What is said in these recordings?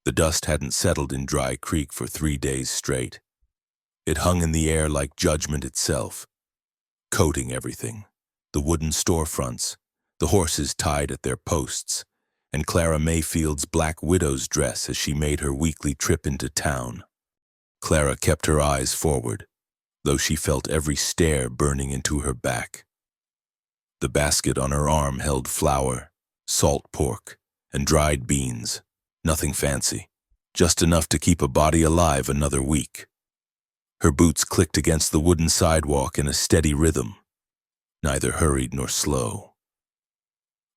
The dust hadn't settled in Dry Creek for 3 days straight. It hung in the air like judgment itself, coating everything: the wooden storefronts, the horses tied at their posts, and Clara Mayfield's black widow's dress as she made her weekly trip into town. Clara kept her eyes forward, though she felt every stare burning into her back. The basket on her arm held flour, salt pork, and dried beans. Nothing fancy, just enough to keep a body alive another week. Her boots clicked against the wooden sidewalk in a steady rhythm, neither hurried nor slow.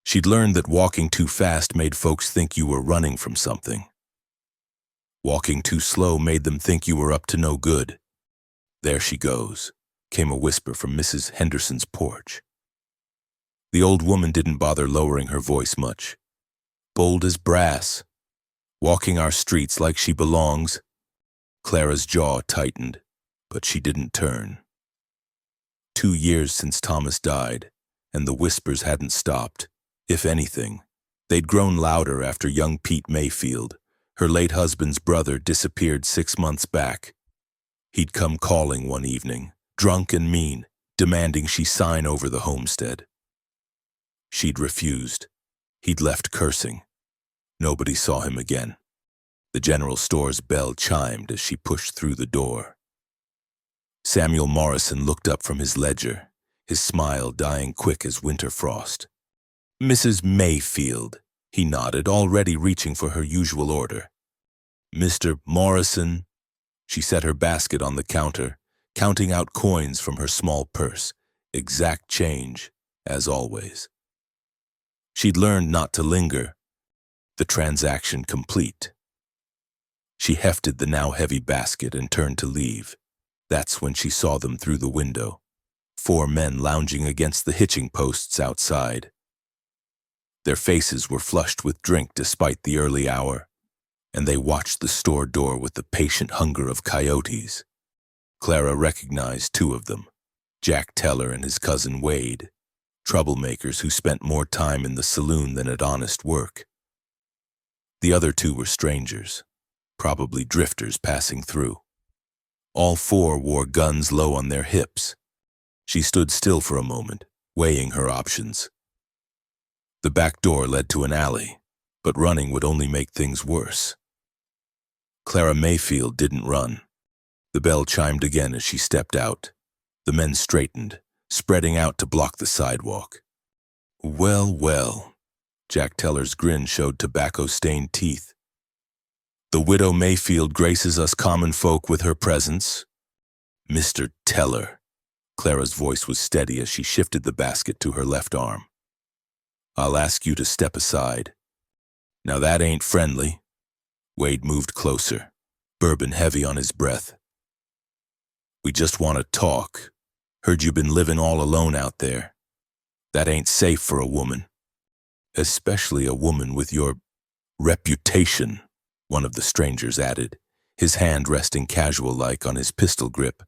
She'd learned that walking too fast made folks think you were running from something. Walking too slow made them think you were up to no good. "There she goes," came a whisper from Mrs. Henderson's porch. The old woman didn't bother lowering her voice much. Bold as brass, walking our streets like she belongs. Clara's jaw tightened, but she didn't turn. 2 years since Thomas died, and the whispers hadn't stopped. If anything, they'd grown louder after young Pete Mayfield, her late husband's brother, disappeared 6 months back. He'd come calling one evening, drunk and mean, demanding she sign over the homestead. She'd refused. He'd left cursing. Nobody saw him again. The general store's bell chimed as she pushed through the door. Samuel Morrison looked up from his ledger, his smile dying quick as winter frost. "Mrs. Mayfield," he nodded, already reaching for her usual order. "Mr. Morrison." She set her basket on the counter, counting out coins from her small purse, exact change, as always. She'd learned not to linger, the transaction complete. She hefted the now heavy basket and turned to leave. That's when she saw them through the window, 4 men lounging against the hitching posts outside. Their faces were flushed with drink despite the early hour, and they watched the store door with the patient hunger of coyotes. Clara recognized 2 of them, Jack Teller and his cousin Wade, troublemakers who spent more time in the saloon than at honest work. The other 2 were strangers, probably drifters passing through. All 4 wore guns low on their hips. She stood still for a moment, weighing her options. The back door led to an alley, but running would only make things worse. Clara Mayfield didn't run. The bell chimed again as she stepped out. The men straightened, spreading out to block the sidewalk. "Well, well," Jack Teller's grin showed tobacco-stained teeth. "The widow Mayfield graces us common folk with her presence." "Mr. Teller." Clara's voice was steady as she shifted the basket to her left arm. "I'll ask you to step aside. Now that ain't friendly." Wade moved closer, bourbon heavy on his breath. "We just want to talk. Heard you been living all alone out there. That ain't safe for a woman. Especially a woman with your reputation," one of the strangers added, his hand resting casual-like on his pistol grip.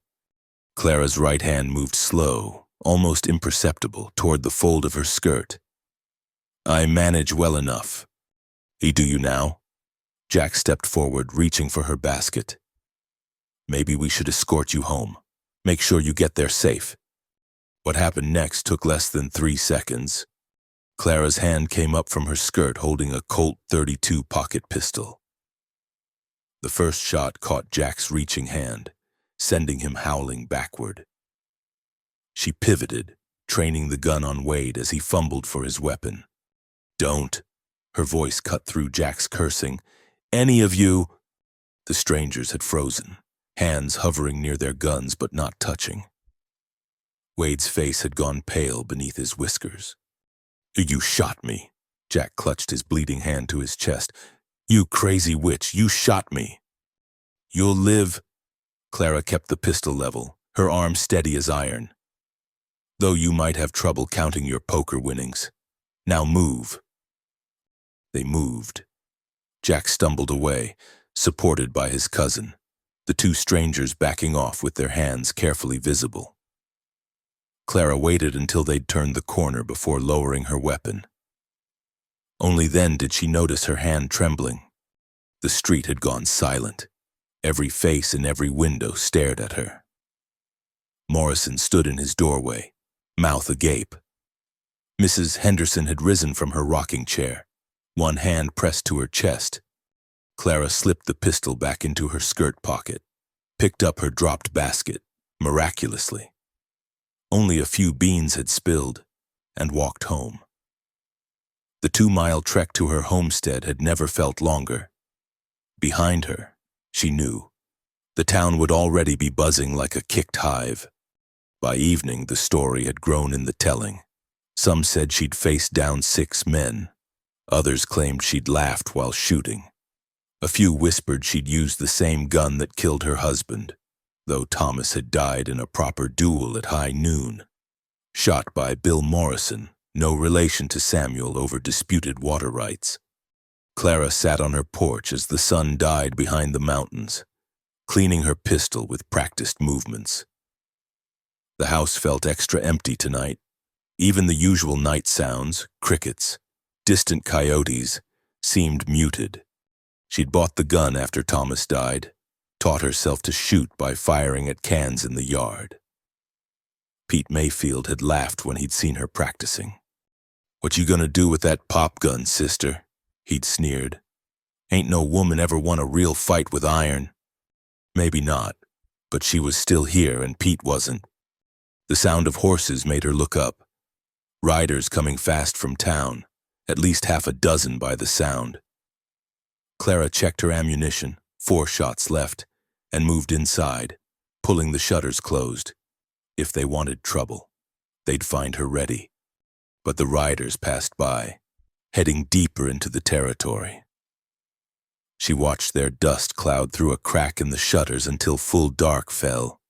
Clara's right hand moved slow, almost imperceptible, toward the fold of her skirt. "I manage well enough. Do you now?" Jack stepped forward, reaching for her basket. "Maybe we should escort you home. Make sure you get there safe." What happened next took less than 3 seconds. Clara's hand came up from her skirt holding a Colt .32 pocket pistol. The first shot caught Jack's reaching hand, sending him howling backward. She pivoted, training the gun on Wade as he fumbled for his weapon. "Don't." Her voice cut through Jack's cursing. "Any of you." The strangers had frozen, hands hovering near their guns but not touching. Wade's face had gone pale beneath his whiskers. "You shot me." Jack clutched his bleeding hand to his chest. "You crazy witch, you shot me." "You'll live." Clara kept the pistol level, her arm steady as iron. "Though you might have trouble counting your poker winnings. Now move." They moved. Jack stumbled away, supported by his cousin, the 2 strangers backing off with their hands carefully visible. Clara waited until they'd turned the corner before lowering her weapon. Only then did she notice her hand trembling. The street had gone silent. Every face in every window stared at her. Morrison stood in his doorway, mouth agape. Mrs. Henderson had risen from her rocking chair, one hand pressed to her chest. Clara slipped the pistol back into her skirt pocket, picked up her dropped basket, miraculously. Only a few beans had spilled, and walked home. The 2-mile trek to her homestead had never felt longer. Behind her, she knew, the town would already be buzzing like a kicked hive. By evening, the story had grown in the telling. Some said she'd faced down 6 men. Others claimed she'd laughed while shooting. A few whispered she'd used the same gun that killed her husband, though Thomas had died in a proper duel at high noon. Shot by Bill Morrison, no relation to Samuel over disputed water rights. Clara sat on her porch as the sun died behind the mountains, cleaning her pistol with practiced movements. The house felt extra empty tonight. Even the usual night sounds, crickets, distant coyotes, seemed muted. She'd bought the gun after Thomas died, taught herself to shoot by firing at cans in the yard. Pete Mayfield had laughed when he'd seen her practicing. "What you gonna do with that pop gun, sister?" he'd sneered. "Ain't no woman ever won a real fight with iron." Maybe not, but she was still here and Pete wasn't. The sound of horses made her look up. Riders coming fast from town, at least half a dozen by the sound. Clara checked her ammunition, 4 shots left, and moved inside, pulling the shutters closed. If they wanted trouble, they'd find her ready. But the riders passed by, heading deeper into the territory. She watched their dust cloud through a crack in the shutters until full dark fell.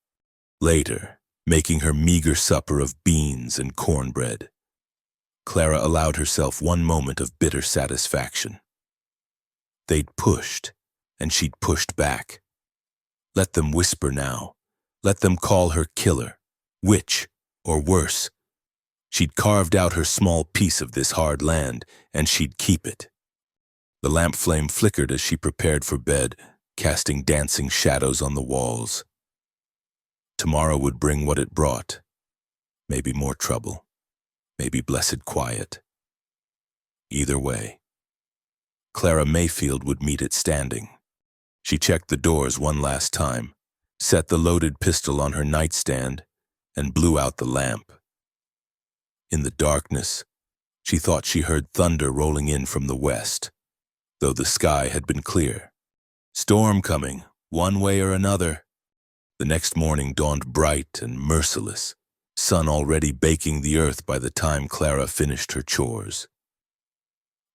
Later, making her meager supper of beans and cornbread, Clara allowed herself one moment of bitter satisfaction. They'd pushed, and she'd pushed back. Let them whisper now. Let them call her killer, witch, or worse. She'd carved out her small piece of this hard land, and she'd keep it. The lamp flame flickered as she prepared for bed, casting dancing shadows on the walls. Tomorrow would bring what it brought. Maybe more trouble. Maybe blessed quiet. Either way, Clara Mayfield would meet it standing. She checked the doors one last time, set the loaded pistol on her nightstand, and blew out the lamp. In the darkness, she thought she heard thunder rolling in from the west, though the sky had been clear. Storm coming, one way or another. The next morning dawned bright and merciless, sun already baking the earth by the time Clara finished her chores.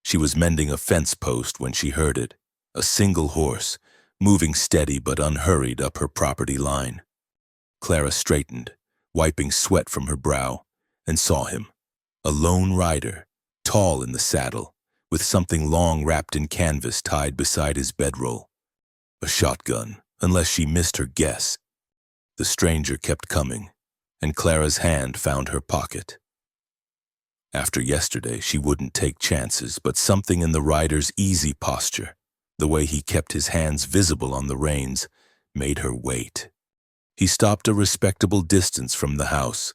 She was mending a fence post when she heard it, a single horse, moving steady but unhurried up her property line. Clara straightened, wiping sweat from her brow, and saw him, a lone rider, tall in the saddle, with something long wrapped in canvas tied beside his bedroll. A shotgun, unless she missed her guess. The stranger kept coming, and Clara's hand found her pocket. After yesterday, she wouldn't take chances, but something in the rider's easy posture, the way he kept his hands visible on the reins, made her wait. He stopped a respectable distance from the house,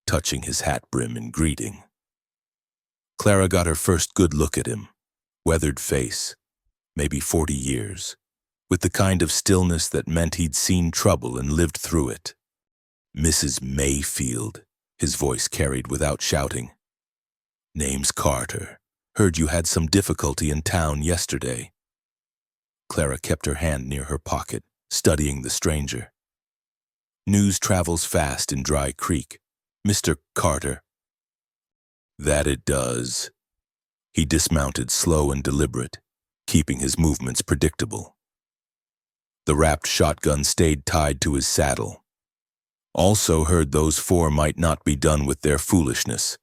touching his hat brim in greeting. Clara got her first good look at him, weathered face, maybe 40 years, with the kind of stillness that meant he'd seen trouble and lived through it. "Mrs. Mayfield," his voice carried without shouting. "Name's Carter. Heard you had some difficulty in town yesterday." Clara kept her hand near her pocket, studying the stranger. "News travels fast in Dry Creek, Mr. Carter." "That it does." He dismounted slow and deliberate, keeping his movements predictable. The wrapped shotgun stayed tied to his saddle. "Also heard those 4 might not be done with their foolishness.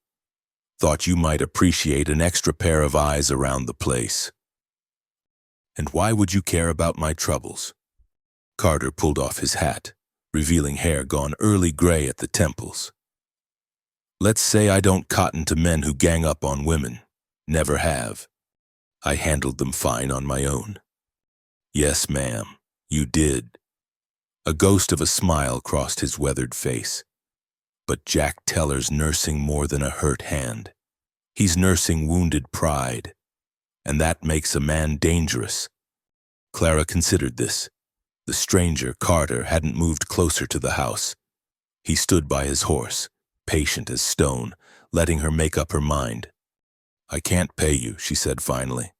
Thought you might appreciate an extra pair of eyes around the place." "And why would you care about my troubles?" Carter pulled off his hat, revealing hair gone early gray at the temples. "Let's say I don't cotton to men who gang up on women. Never have. I handled them fine on my own. Yes, ma'am, you did. A ghost of a smile crossed his weathered face. But Jack Teller's nursing more than a hurt hand. He's nursing wounded pride, and that makes a man dangerous. Clara considered this. The stranger, Carter, hadn't moved closer to the house. He stood by his horse, patient as stone, letting her make up her mind. I can't pay you, she said finally.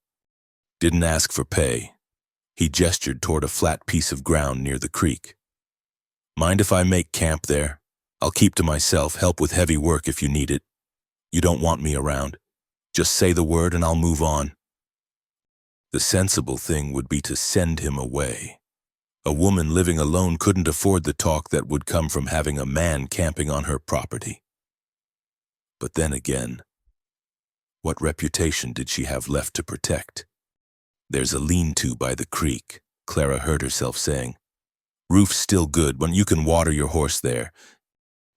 Didn't ask for pay. He gestured toward a flat piece of ground near the creek. Mind if I make camp there? I'll keep to myself, help with heavy work if you need it. You don't want me around. Just say the word and I'll move on. The sensible thing would be to send him away. A woman living alone couldn't afford the talk that would come from having a man camping on her property. But then again, what reputation did she have left to protect? There's a lean-to by the creek, Clara heard herself saying. Roof's still good when you can water your horse there.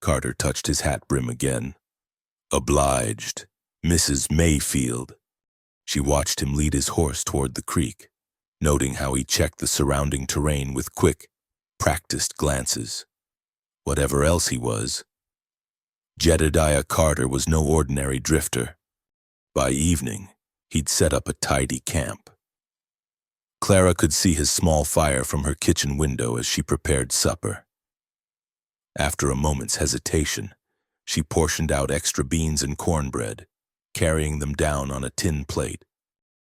Carter touched his hat brim again. Obliged, Mrs. Mayfield. She watched him lead his horse toward the creek, noting how he checked the surrounding terrain with quick, practiced glances. Whatever else he was, Jedediah Carter was no ordinary drifter. By evening, he'd set up a tidy camp. Clara could see his small fire from her kitchen window as she prepared supper. After a moment's hesitation, she portioned out extra beans and cornbread, carrying them down on a tin plate.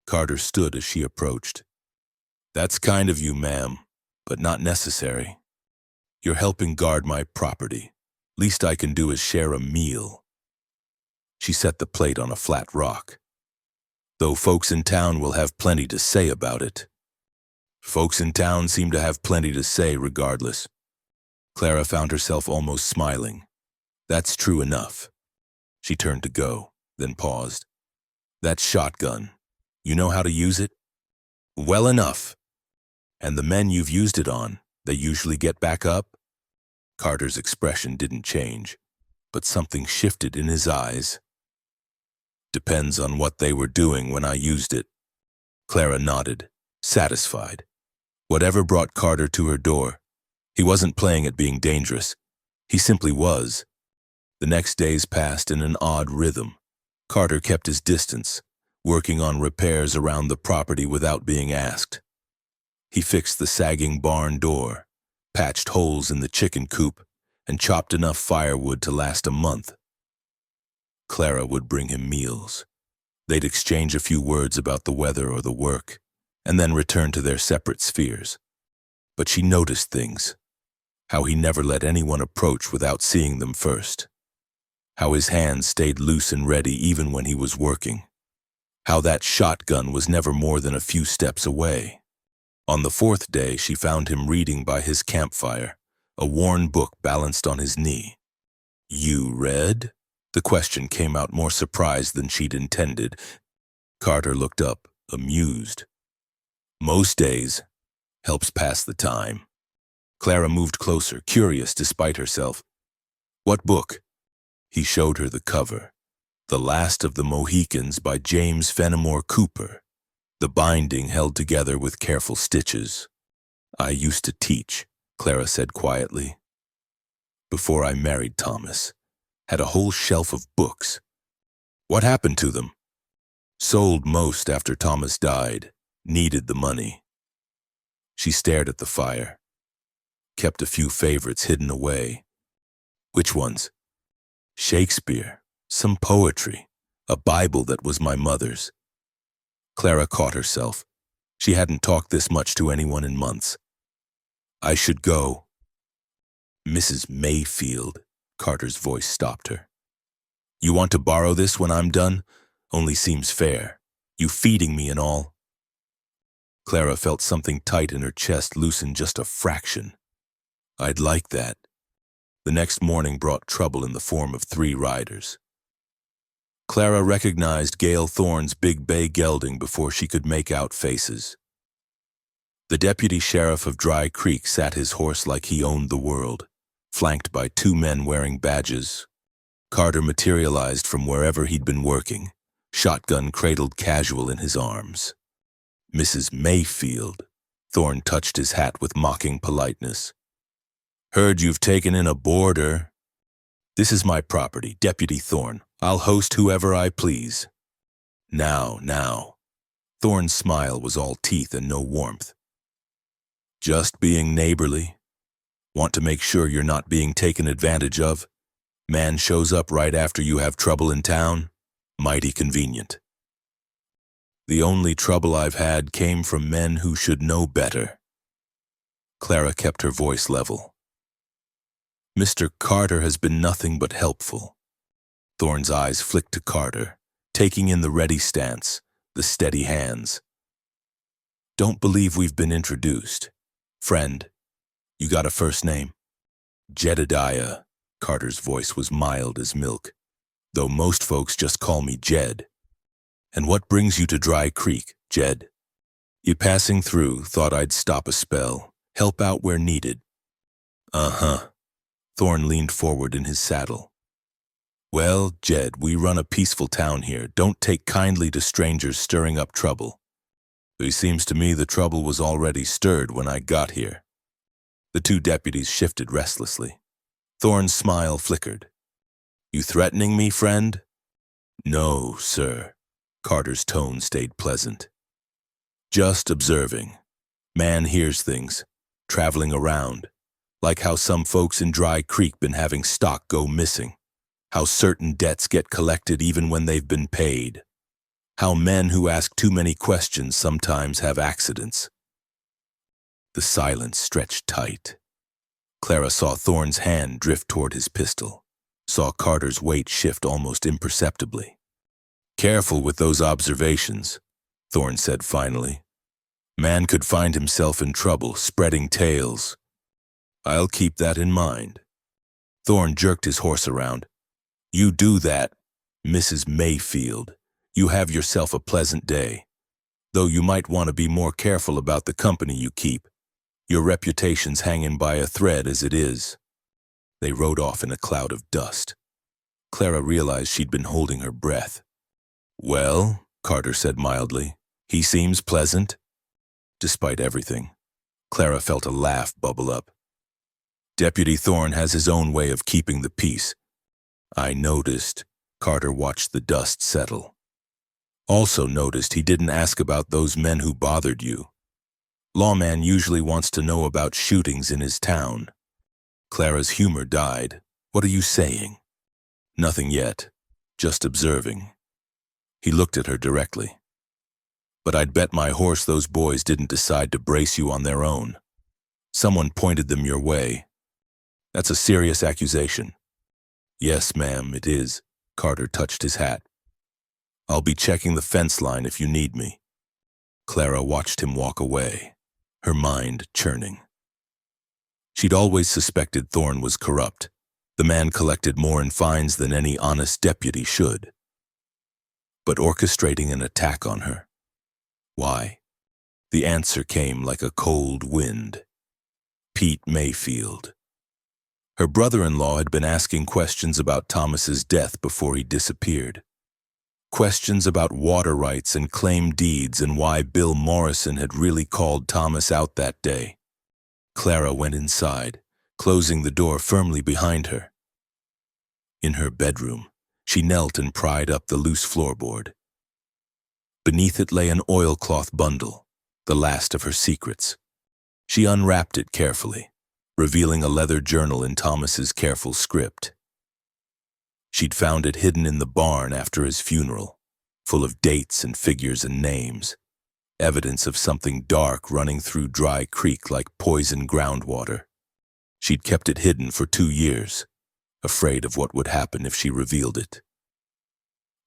Carter stood as she approached. That's kind of you, ma'am, but not necessary. You're helping guard my property. Least I can do is share a meal. She set the plate on a flat rock. Though folks in town will have plenty to say about it. Folks in town seem to have plenty to say regardless. Clara found herself almost smiling. That's true enough. She turned to go, then paused. That shotgun. You know how to use it? Well enough. And the men you've used it on, they usually get back up? Carter's expression didn't change, but something shifted in his eyes. Depends on what they were doing when I used it. Clara nodded, satisfied. Whatever brought Carter to her door, he wasn't playing at being dangerous. He simply was. The next days passed in an odd rhythm. Carter kept his distance, working on repairs around the property without being asked. He fixed the sagging barn door, patched holes in the chicken coop, and chopped enough firewood to last a month. Clara would bring him meals. They'd exchange a few words about the weather or the work, and then return to their separate spheres. But she noticed things. How he never let anyone approach without seeing them first. How his hands stayed loose and ready even when he was working. How that shotgun was never more than a few steps away. On the fourth day, she found him reading by his campfire, a worn book balanced on his knee. You read? The question came out more surprised than she'd intended. Carter looked up, amused. Most days. Helps pass the time. Clara moved closer, curious despite herself. What book? He showed her the cover. The Last of the Mohicans by James Fenimore Cooper. The binding held together with careful stitches. I used to teach, Clara said quietly. Before I married Thomas. Had a whole shelf of books. What happened to them? Sold most after Thomas died. Needed the money. She stared at the fire. Kept a few favorites hidden away. Which ones? Shakespeare, some poetry, a Bible that was my mother's. Clara caught herself. She hadn't talked this much to anyone in months. I should go. Mrs. Mayfield, Carter's voice stopped her. You want to borrow this when I'm done? Only seems fair. You feeding me and all. Clara felt something tight in her chest loosen just a fraction. I'd like that. The next morning brought trouble in the form of 3 riders. Clara recognized Gail Thorne's big bay gelding before she could make out faces. The deputy sheriff of Dry Creek sat his horse like he owned the world, flanked by 2 men wearing badges. Carter materialized from wherever he'd been working, shotgun cradled casual in his arms. Mrs. Mayfield, Thorne touched his hat with mocking politeness. Heard you've taken in a boarder. This is my property, Deputy Thorne. I'll host whoever I please. Now. Thorne's smile was all teeth and no warmth. Just being neighborly. Want to make sure you're not being taken advantage of? Man shows up right after you have trouble in town? Mighty convenient. The only trouble I've had came from men who should know better. Clara kept her voice level. Mr. Carter has been nothing but helpful. Thorne's eyes flicked to Carter, taking in the ready stance, the steady hands. Don't believe we've been introduced. Friend, you got a first name? Jedediah. Carter's voice was mild as milk, though most folks just call me Jed. And what brings you to Dry Creek, Jed? You passing through, thought I'd stop a spell, help out where needed. Uh-huh. Thorne leaned forward in his saddle. Well, Jed, we run a peaceful town here. Don't take kindly to strangers stirring up trouble. It seems to me the trouble was already stirred when I got here. The two deputies shifted restlessly. Thorne's smile flickered. You threatening me, friend? No, sir. Carter's tone stayed pleasant. Just observing. Man hears things, traveling around, like how some folks in Dry Creek been having stock go missing, how certain debts get collected even when they've been paid, how men who ask too many questions sometimes have accidents. The silence stretched tight. Clara saw Thorne's hand drift toward his pistol, saw Carter's weight shift almost imperceptibly. Careful with those observations, Thorne said finally. Man could find himself in trouble, spreading tales. I'll keep that in mind. Thorne jerked his horse around. You do that, Mrs. Mayfield. You have yourself a pleasant day. Though you might want to be more careful about the company you keep. Your reputation's hanging by a thread as it is. They rode off in a cloud of dust. Clara realized she'd been holding her breath. Well, Carter said mildly, he seems pleasant. Despite everything, Clara felt a laugh bubble up. Deputy Thorne has his own way of keeping the peace. I noticed. Carter watched the dust settle. Also noticed he didn't ask about those men who bothered you. Lawman usually wants to know about shootings in his town. Clara's humor died. What are you saying? Nothing yet. Just observing. He looked at her directly. But I'd bet my horse those boys didn't decide to brace you on their own. Someone pointed them your way. That's a serious accusation. Yes, ma'am, it is. Carter touched his hat. I'll be checking the fence line if you need me. Clara watched him walk away, her mind churning. She'd always suspected Thorne was corrupt. The man collected more in fines than any honest deputy should. But orchestrating an attack on her? Why? The answer came like a cold wind. Pete Mayfield. Her brother-in-law had been asking questions about Thomas's death before he disappeared. Questions about water rights and claim deeds and why Bill Morrison had really called Thomas out that day. Clara went inside, closing the door firmly behind her. In her bedroom, she knelt and pried up the loose floorboard. Beneath it lay an oilcloth bundle, the last of her secrets. She unwrapped it carefully, revealing a leather journal in Thomas's careful script. She'd found it hidden in the barn after his funeral, full of dates and figures and names, evidence of something dark running through Dry Creek like poison groundwater. She'd kept it hidden for 2 years, afraid of what would happen if she revealed it.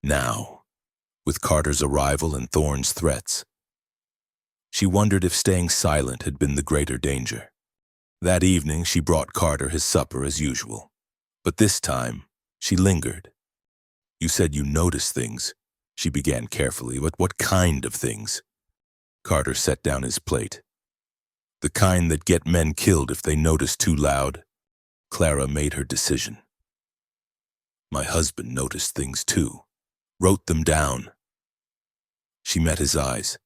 Now, with Carter's arrival and Thorne's threats, she wondered if staying silent had been the greater danger. That evening, she brought Carter his supper as usual. But this time, she lingered. You said you noticed things, she began carefully, but what kind of things? Carter set down his plate. The kind that get men killed if they notice too loud. Clara made her decision. My husband noticed things too, wrote them down. She met his eyes.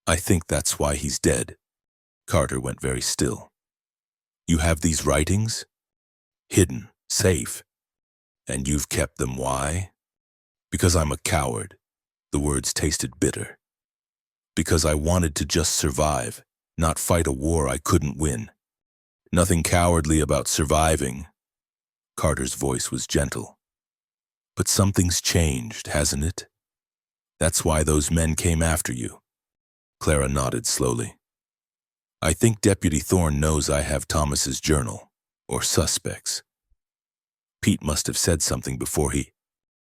I think that's why he's dead, Carter went very still. You have these writings? Hidden, safe. And you've kept them, why? Because I'm a coward. The words tasted bitter. Because I wanted to just survive, not fight a war I couldn't win. Nothing cowardly about surviving. Carter's voice was gentle. But something's changed, hasn't it? That's why those men came after you. Clara nodded slowly. I think Deputy Thorne knows I have Thomas's journal, or suspects. Pete must have said something before he...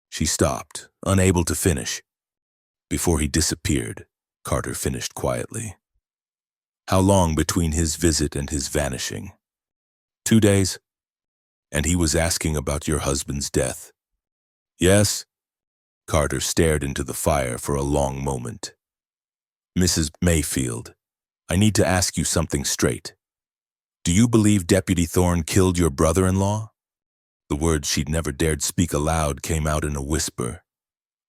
She stopped, unable to finish. Before he disappeared, Carter finished quietly. How long between his visit and his vanishing? 2 days? And he was asking about your husband's death. Yes? Carter stared into the fire for a long moment. Mrs. Mayfield, I need to ask you something straight. Do you believe Deputy Thorne killed your brother-in-law? The words she'd never dared speak aloud came out in a whisper.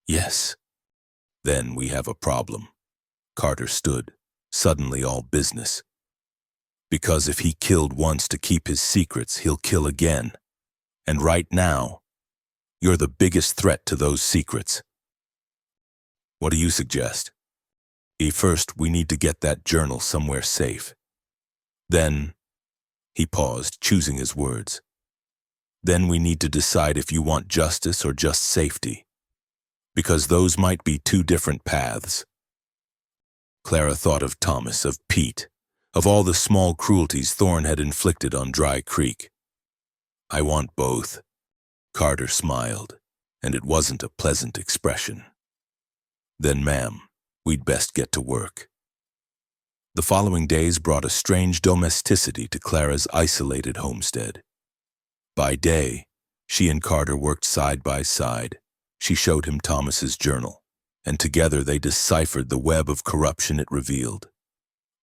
Yes. Then we have a problem. Carter stood, suddenly all business. Because if he killed once to keep his secrets, he'll kill again. And right now, you're the biggest threat to those secrets. What do you suggest? First, we need to get that journal somewhere safe. Then, he paused, choosing his words. Then we need to decide if you want justice or just safety. Because those might be two different paths. Clara thought of Thomas, of Pete, of all the small cruelties Thorne had inflicted on Dry Creek. I want both. Carter smiled, and it wasn't a pleasant expression. Then, ma'am, we'd best get to work. The following days brought a strange domesticity to Clara's isolated homestead. By day, she and Carter worked side by side. She showed him Thomas's journal, and together they deciphered the web of corruption it revealed.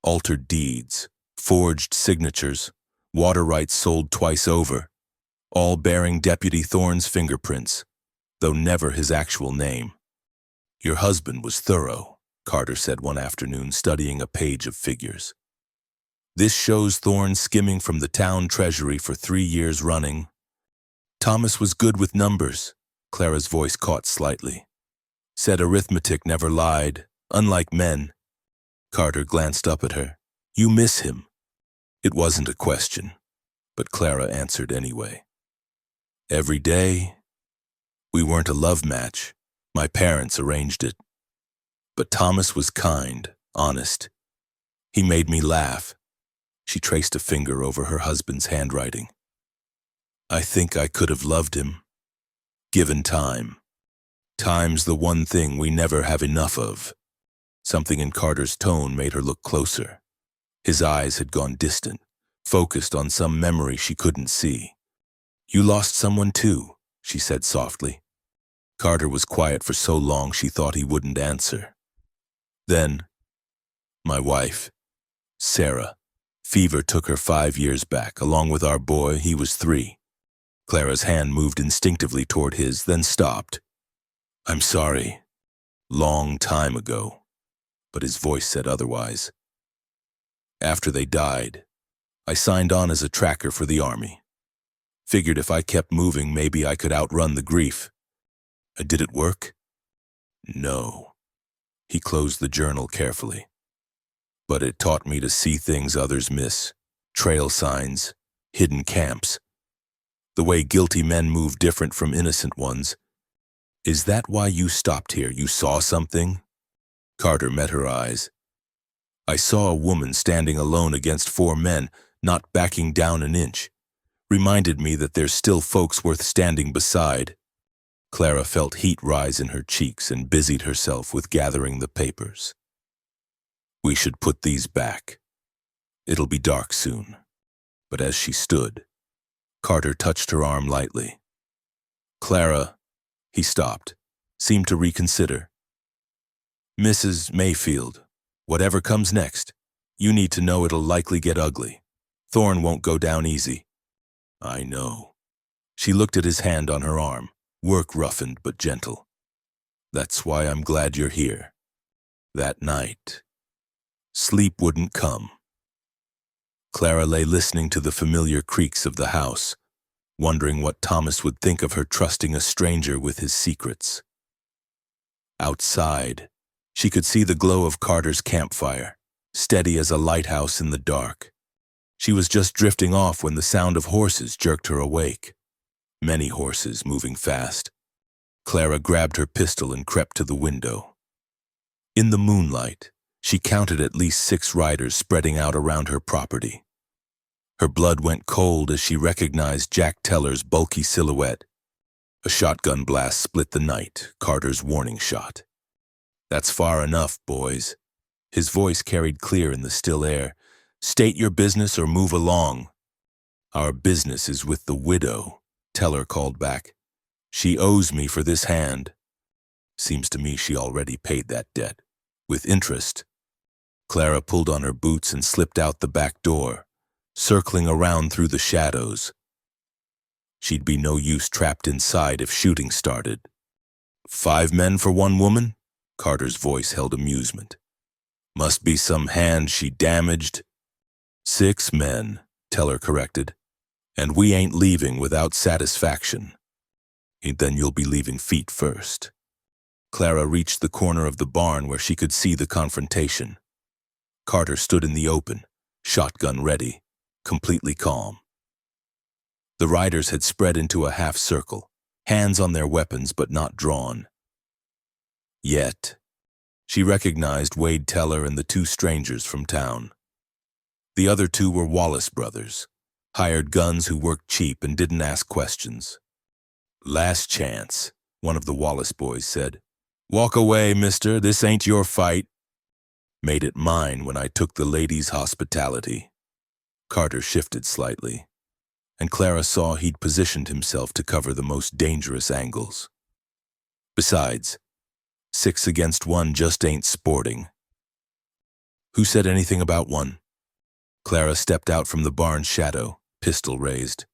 Altered deeds, forged signatures, water rights sold twice over, all bearing Deputy Thorne's fingerprints, though never his actual name. Your husband was thorough, Carter said one afternoon, studying a page of figures. This shows Thorne skimming from the town treasury for 3 years running. Thomas was good with numbers, Clara's voice caught slightly. Said arithmetic never lied, unlike men. Carter glanced up at her. You miss him. It wasn't a question, but Clara answered anyway. Every day, we weren't a love match. My parents arranged it. But Thomas was kind, honest. He made me laugh. She traced a finger over her husband's handwriting. I think I could have loved him, given time. Time's the one thing we never have enough of. Something in Carter's tone made her look closer. His eyes had gone distant, focused on some memory she couldn't see. You lost someone too, she said softly. Carter was quiet for so long she thought he wouldn't answer. Then, my wife, Sarah. Fever took her 5 years back. Along with our boy, he was 3. Clara's hand moved instinctively toward his, then stopped. I'm sorry. Long time ago. But his voice said otherwise. After they died, I signed on as a tracker for the army. Figured if I kept moving, maybe I could outrun the grief. Did it work? No. He closed the journal carefully. But it taught me to see things others miss. Trail signs, hidden camps. The way guilty men move different from innocent ones. Is that why you stopped here? You saw something? Carter met her eyes. I saw a woman standing alone against 4 men, not backing down an inch. Reminded me that there's still folks worth standing beside. Clara felt heat rise in her cheeks and busied herself with gathering the papers. We should put these back. It'll be dark soon. But as she stood, Carter touched her arm lightly. Clara, he stopped, seemed to reconsider. Mrs. Mayfield, whatever comes next, you need to know it'll likely get ugly. Thorne won't go down easy. I know. She looked at his hand on her arm, work roughened but gentle. That's why I'm glad you're here. That night, sleep wouldn't come. Clara lay listening to the familiar creaks of the house, wondering what Thomas would think of her trusting a stranger with his secrets. Outside, she could see the glow of Carter's campfire, steady as a lighthouse in the dark. She was just drifting off when the sound of horses jerked her awake. Many horses moving fast. Clara grabbed her pistol and crept to the window. In the moonlight, she counted at least 6 riders spreading out around her property. Her blood went cold as she recognized Jack Teller's bulky silhouette. A shotgun blast split the night, Carter's warning shot. "That's far enough, boys." His voice carried clear in the still air. "State your business or move along." "Our business is with the widow," Teller called back. "She owes me for this hand." "Seems to me she already paid that debt. With interest." Clara pulled on her boots and slipped out the back door, circling around through the shadows. She'd be no use trapped inside if shooting started. 5 men for 1 woman? Carter's voice held amusement. Must be some hand she damaged. 6 men, Teller corrected. And we ain't leaving without satisfaction. Then you'll be leaving feet first. Clara reached the corner of the barn where she could see the confrontation. Carter stood in the open, shotgun ready, completely calm. The riders had spread into a half circle, hands on their weapons but not drawn. Yet, she recognized Wade Teller and the 2 strangers from town. The other 2 were Wallace brothers, hired guns who worked cheap and didn't ask questions. "Last chance," one of the Wallace boys said. "Walk away, mister, this ain't your fight." "Made it mine when I took the lady's hospitality." Carter shifted slightly, and Clara saw he'd positioned himself to cover the most dangerous angles. Besides, 6 against 1 just ain't sporting. "Who said anything about 1? Clara stepped out from the barn's shadow, pistol raised.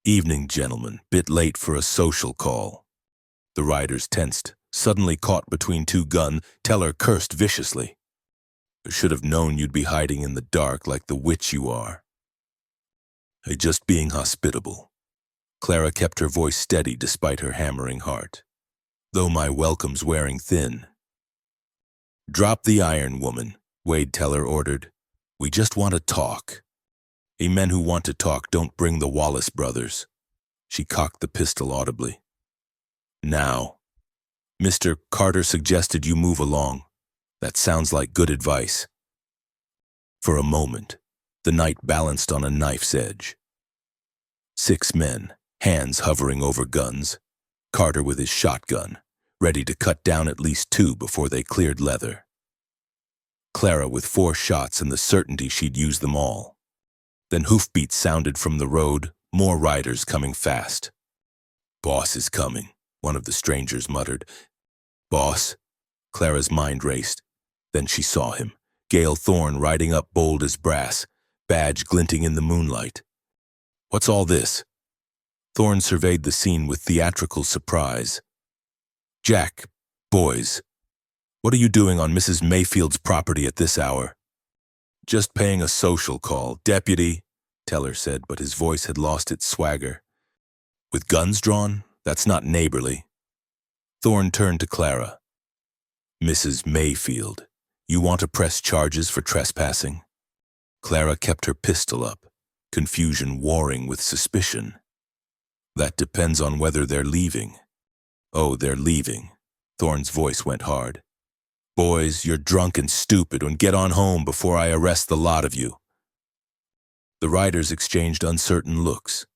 "Evening, gentlemen, bit late for a social call." The riders tensed, suddenly caught between 2 guns. Teller cursed viciously. "I should have known you'd be hiding in the dark like the witch you are." Just being hospitable." Clara kept her voice steady despite her hammering heart. "Though my welcome's wearing thin." "Drop the iron, woman," Wade Teller ordered. "We just want to talk. Men who want to talk don't bring the Wallace brothers." She cocked the pistol audibly. "Now, Mr. Carter suggested you move along. That sounds like good advice." For a moment, the night balanced on a knife's edge. 6 men, hands hovering over guns. Carter with his shotgun, ready to cut down at least 2 before they cleared leather. Clara with 4 shots and the certainty she'd use them all. Then hoofbeats sounded from the road, more riders coming fast. "Boss is coming," one of the strangers muttered. "Boss?" Clara's mind raced. Then she saw him, Gale Thorne riding up bold as brass, badge glinting in the moonlight. "What's all this?" Thorne surveyed the scene with theatrical surprise. "Jack, boys, what are you doing on Mrs. Mayfield's property at this hour?" "Just paying a social call, deputy," Teller said, but his voice had lost its swagger. "With guns drawn? That's not neighborly." Thorne turned to Clara. "Mrs. Mayfield, you want to press charges for trespassing?" Clara kept her pistol up, confusion warring with suspicion. "That depends on whether they're leaving." "Oh, they're leaving." Thorne's voice went hard. "Boys, you're drunk and stupid, and get on home before I arrest the lot of you." The riders exchanged uncertain looks.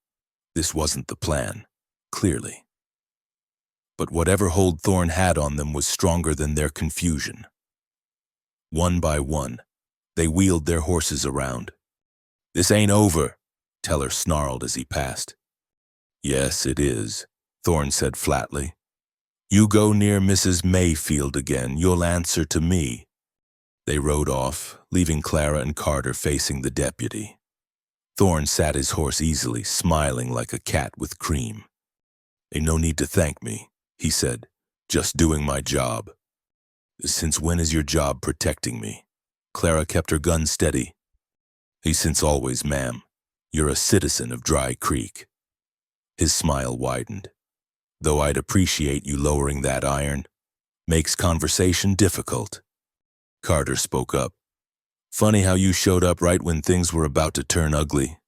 This wasn't the plan, clearly. But whatever hold Thorne had on them was stronger than their confusion. One by one, they wheeled their horses around. "This ain't over," Teller snarled as he passed. "Yes, it is," Thorne said flatly. "You go near Mrs. Mayfield again, you'll answer to me." They rode off, leaving Clara and Carter facing the deputy. Thorne sat his horse easily, smiling like a cat with cream. "Ain't no need to thank me," he said. "Just doing my job." "Since when is your job protecting me?" Clara kept her gun steady. Since always, ma'am. You're a citizen of Dry Creek. His smile widened. Though I'd appreciate you lowering that iron. Makes conversation difficult. Carter spoke up. Funny how you showed up right when things were about to turn ugly.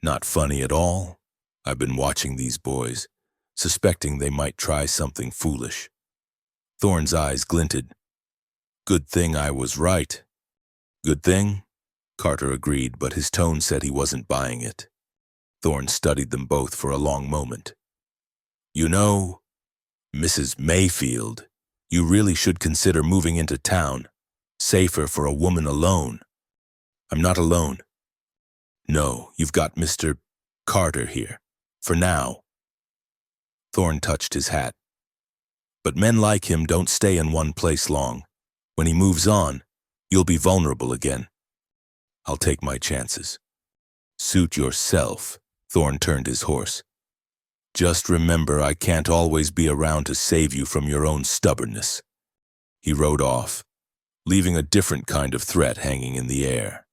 Not funny at all. I've been watching these boys, suspecting they might try something foolish. Thorne's eyes glinted. Good thing I was right. Good thing? Carter agreed, but his tone said he wasn't buying it. Thorne studied them both for a long moment. You know, Mrs. Mayfield, you really should consider moving into town. Safer for a woman alone. I'm not alone. No, you've got Mr. Carter here. For now. Thorne touched his hat. But men like him don't stay in one place long. When he moves on, you'll be vulnerable again. I'll take my chances. Suit yourself. Thorne turned his horse. Just remember I can't always be around to save you from your own stubbornness. He rode off, leaving a different kind of threat hanging in the air.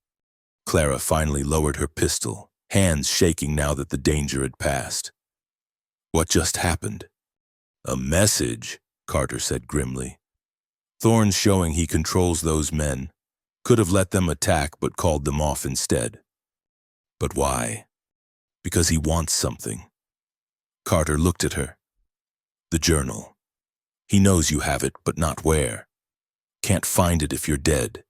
Clara finally lowered her pistol, hands shaking now that the danger had passed. What just happened? A message, Carter said grimly. Thorne's showing he controls those men. Could have let them attack but called them off instead. But why? Because he wants something. Carter looked at her. The journal. He knows you have it, but not where. Can't find it if you're dead.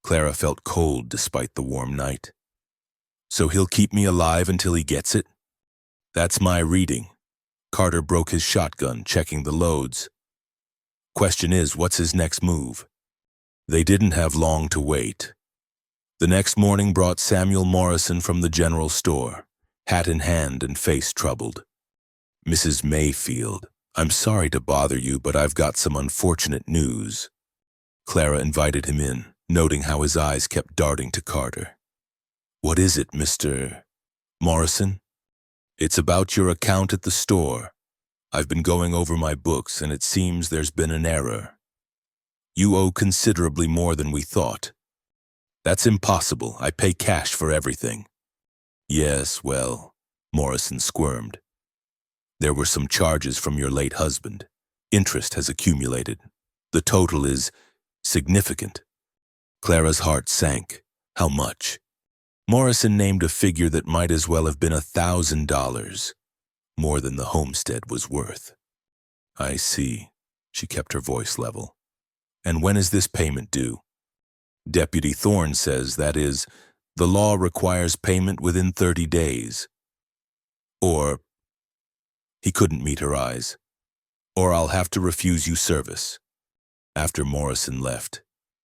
Clara felt cold despite the warm night. So he'll keep me alive until he gets it? That's my reading. Carter broke his shotgun, checking the loads. Question is, what's his next move? They didn't have long to wait. The next morning brought Samuel Morrison from the general store, hat in hand and face troubled. Mrs. Mayfield, I'm sorry to bother you, but I've got some unfortunate news. Clara invited him in, noting how his eyes kept darting to Carter. What is it, Mr. Morrison? It's about your account at the store. I've been going over my books, and it seems there's been an error. You owe considerably more than we thought. That's impossible. I pay cash for everything. Yes, well, Morrison squirmed. There were some charges from your late husband. Interest has accumulated. The total is significant. Clara's heart sank. How much? Morrison named a figure that might as well have been $1,000, more than the homestead was worth. I see. She kept her voice level. And when is this payment due? Deputy Thorne says, that is, the law requires payment within 30 days. Or, he couldn't meet her eyes, or I'll have to refuse you service. After Morrison left,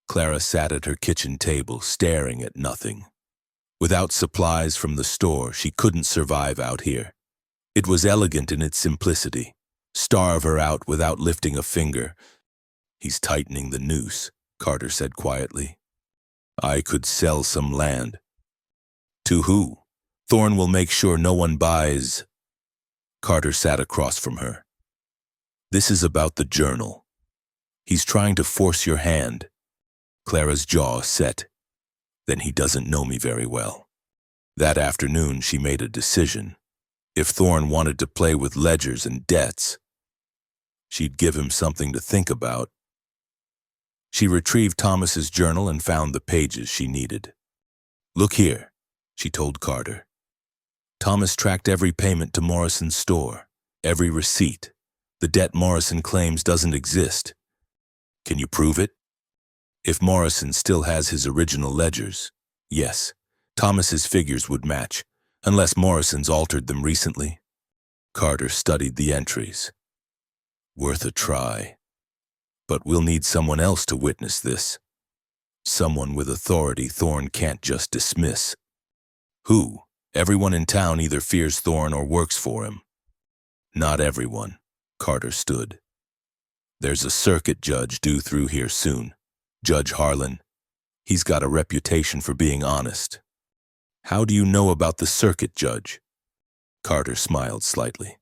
Clara sat at her kitchen table, staring at nothing. Without supplies from the store, she couldn't survive out here. It was elegant in its simplicity. Starve her out without lifting a finger. He's tightening the noose, Carter said quietly. I could sell some land. To who? Thorne will make sure no one buys. Carter sat across from her. This is about the journal. He's trying to force your hand. Clara's jaw set. Then he doesn't know me very well. That afternoon she made a decision. If Thorne wanted to play with ledgers and debts, she'd give him something to think about. She retrieved Thomas's journal and found the pages she needed. Look here, she told Carter. Thomas tracked every payment to Morrison's store, every receipt. The debt Morrison claims doesn't exist. Can you prove it? If Morrison still has his original ledgers, yes, Thomas's figures would match, unless Morrison's altered them recently. Carter studied the entries. Worth a try. But we'll need someone else to witness this. Someone with authority Thorne can't just dismiss. Who? Everyone in town either fears Thorne or works for him. Not everyone. Carter stood. There's a circuit judge due through here soon. Judge Harlan. He's got a reputation for being honest. How do you know about the circuit judge? Carter smiled slightly.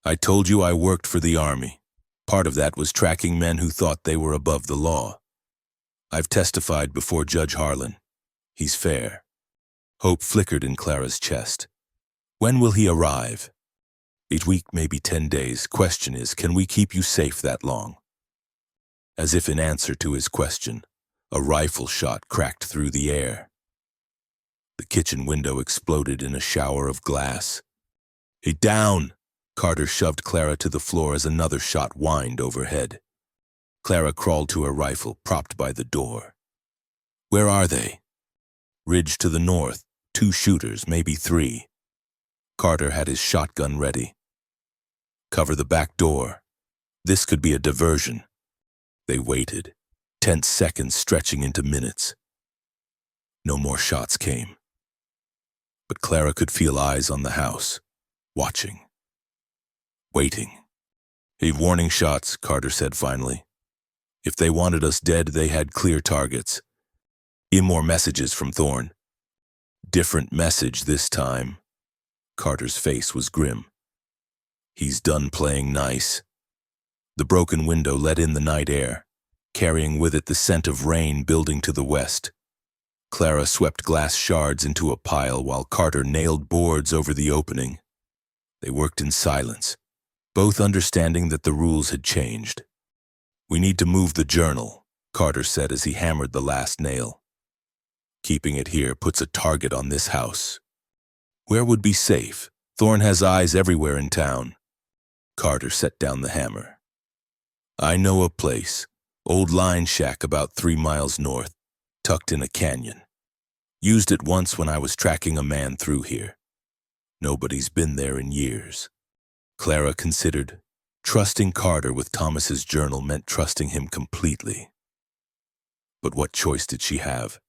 I told you I worked for the Army. Part of that was tracking men who thought they were above the law. I've testified before Judge Harlan. He's fair. Hope flickered in Clara's chest. When will he arrive? 8 weeks, maybe 10 days. Question is, can we keep you safe that long? As if in answer to his question, a rifle shot cracked through the air. The kitchen window exploded in a shower of glass. "Hey, down!" Carter shoved Clara to the floor as another shot whined overhead. Clara crawled to her rifle, propped by the door. "Where are they?" "Ridge to the north. 2 shooters, maybe 3. Carter had his shotgun ready. "Cover the back door. This could be a diversion." They waited, tense seconds stretching into minutes. No more shots came. But Clara could feel eyes on the house, watching, waiting. "Hey, warning shots," Carter said finally. "If they wanted us dead, they had clear targets." More messages from Thorne. Different message this time. Carter's face was grim. He's done playing nice. The broken window let in the night air, carrying with it the scent of rain building to the west. Clara swept glass shards into a pile while Carter nailed boards over the opening. They worked in silence, both understanding that the rules had changed. "We need to move the journal," Carter said as he hammered the last nail. "Keeping it here puts a target on this house. Where would be safe? Thorne has eyes everywhere in town." Carter set down the hammer. "I know a place, old line shack about 3 miles north, tucked in a canyon. Used it once when I was tracking a man through here. Nobody's been there in years." Clara considered. Trusting Carter with Thomas's journal meant trusting him completely. But what choice did she have?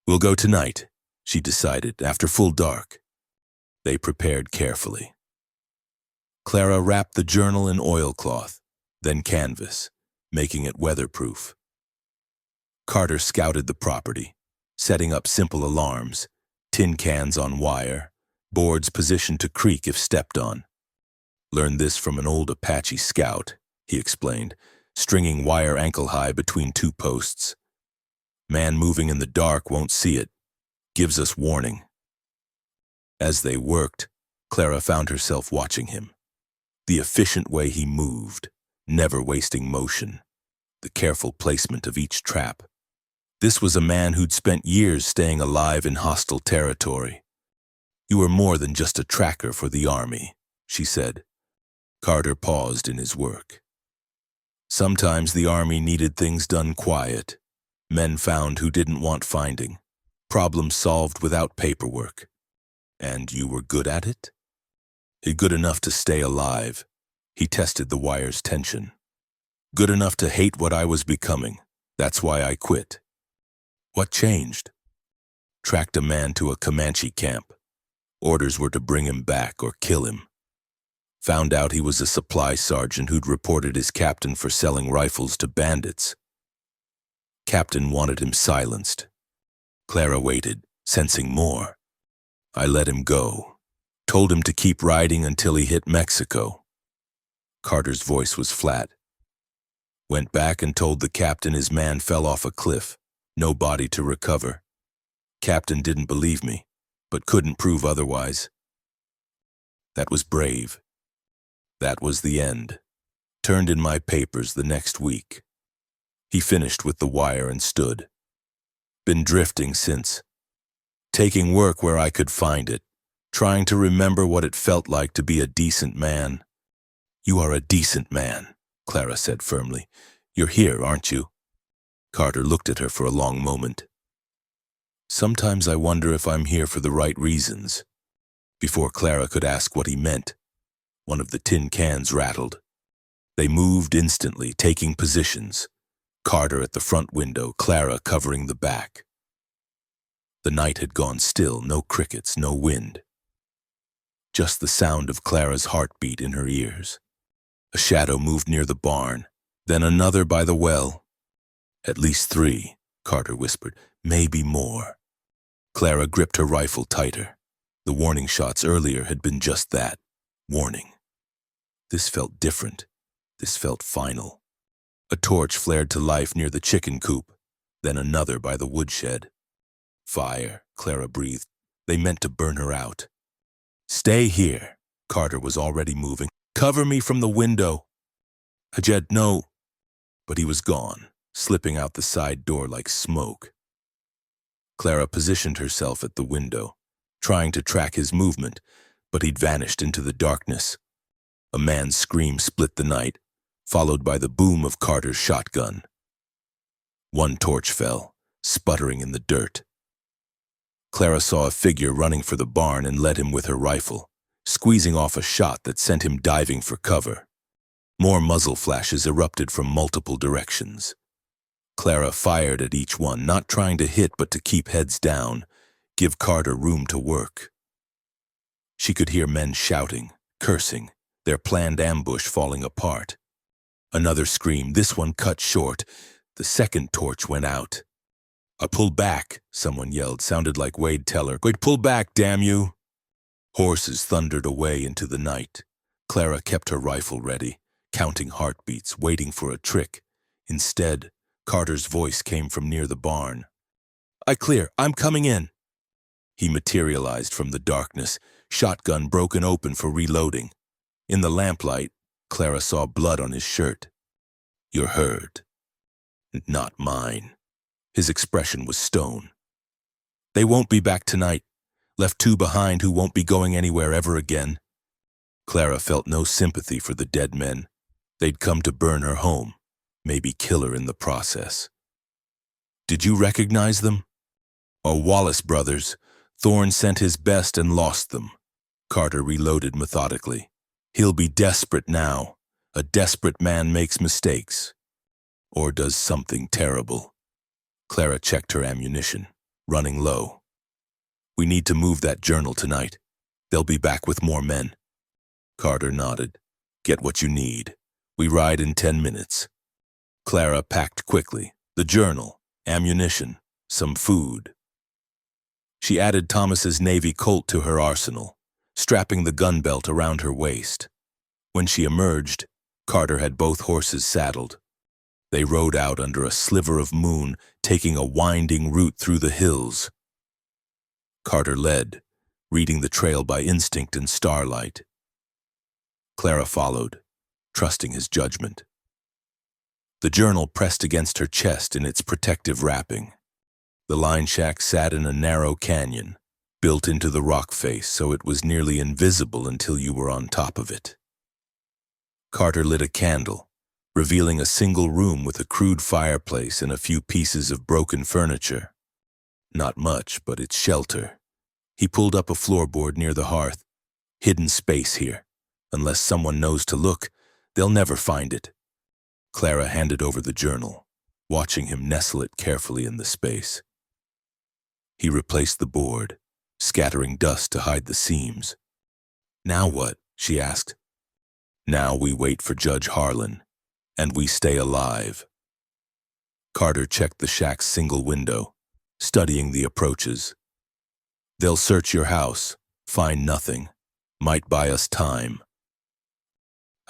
"We'll go tonight," she decided, after full dark. They prepared carefully. Clara wrapped the journal in oilcloth, then canvas, making it weatherproof. Carter scouted the property, setting up simple alarms, tin cans on wire, boards positioned to creak if stepped on. "Learned this from an old Apache scout," he explained, stringing wire ankle-high between 2 posts. "Man moving in the dark won't see it. Gives us warning." As they worked, Clara found herself watching him. The efficient way he moved, never wasting motion, the careful placement of each trap. This was a man who'd spent years staying alive in hostile territory. "You were more than just a tracker for the army," she said. Carter paused in his work. "Sometimes the army needed things done quiet. Men found who didn't want finding. Problems solved without paperwork. And you were good at it?" "Good enough to stay alive." He tested the wire's tension. "Good enough to hate what I was becoming. That's why I quit." "What changed?" "Tracked a man to a Comanche camp. Orders were to bring him back or kill him. Found out he was a supply sergeant who'd reported his captain for selling rifles to bandits. Captain wanted him silenced." Clara waited, sensing more. "I let him go. Told him to keep riding until he hit Mexico." Carter's voice was flat. "Went back and told the captain his man fell off a cliff. No body to recover. Captain didn't believe me, but couldn't prove otherwise. That was brave. That was the end. Turned in my papers the next week." He finished with the wire and stood. "Been drifting since. Taking work where I could find it. Trying to remember what it felt like to be a decent man." "You are a decent man," Clara said firmly. "You're here, aren't you?" Carter looked at her for a long moment. "Sometimes I wonder if I'm here for the right reasons." Before Clara could ask what he meant, one of the tin cans rattled. They moved instantly, taking positions. Carter at the front window, Clara covering the back. The night had gone still, no crickets, no wind. Just the sound of Clara's heartbeat in her ears. A shadow moved near the barn, then another by the well. "At least 3, Carter whispered. "Maybe more." Clara gripped her rifle tighter. The warning shots earlier had been just that, warning. This felt different. This felt final. A torch flared to life near the chicken coop, then another by the woodshed. Fire, Clara breathed. They meant to burn her out. Stay here. Carter was already moving. Cover me from the window. Jed, no. But he was gone, slipping out the side door like smoke. Clara positioned herself at the window, trying to track his movement, but he'd vanished into the darkness. A man's scream split the night, followed by the boom of Carter's shotgun. One torch fell, sputtering in the dirt. Clara saw a figure running for the barn and led him with her rifle, squeezing off a shot that sent him diving for cover. More muzzle flashes erupted from multiple directions. Clara fired at each one, not trying to hit but to keep heads down, give Carter room to work. She could hear men shouting, cursing, their planned ambush falling apart. Another scream, this one cut short. The second torch went out. Pull back, someone yelled, sounded like Wade Teller. Wait, pull back, damn you! Horses thundered away into the night. Clara kept her rifle ready, counting heartbeats, waiting for a trick. Instead, Carter's voice came from near the barn. I clear, I'm coming in. He materialized from the darkness, shotgun broken open for reloading. In the lamplight, Clara saw blood on his shirt. You're hurt. Not mine. His expression was stone. They won't be back tonight. Left two behind who won't be going anywhere ever again. Clara felt no sympathy for the dead men. They'd come to burn her home, maybe kill her in the process. Did you recognize them? Wallace brothers. Thorne sent his best and lost them. Carter reloaded methodically. He'll be desperate now. A desperate man makes mistakes. Or does something terrible. Clara checked her ammunition, running low. We need to move that journal tonight. They'll be back with more men. Carter nodded. Get what you need. We ride in 10 minutes. Clara packed quickly. The journal, ammunition, some food. She added Thomas's Navy Colt to her arsenal, strapping the gun belt around her waist. When she emerged, Carter had both horses saddled. They rode out under a sliver of moon, taking a winding route through the hills. Carter led, reading the trail by instinct and starlight. Clara followed, trusting his judgment. The journal pressed against her chest in its protective wrapping. The line shack sat in a narrow canyon, built into the rock face so it was nearly invisible until you were on top of it. Carter lit a candle, revealing a single room with a crude fireplace and a few pieces of broken furniture. Not much, but it's shelter. He pulled up a floorboard near the hearth. Hidden space here. Unless someone knows to look, they'll never find it. Clara handed over the journal, watching him nestle it carefully in the space. He replaced the board, scattering dust to hide the seams. Now what? She asked. Now we wait for Judge Harlan, and we stay alive. Carter checked the shack's single window, studying the approaches. They'll search your house, find nothing, might buy us time.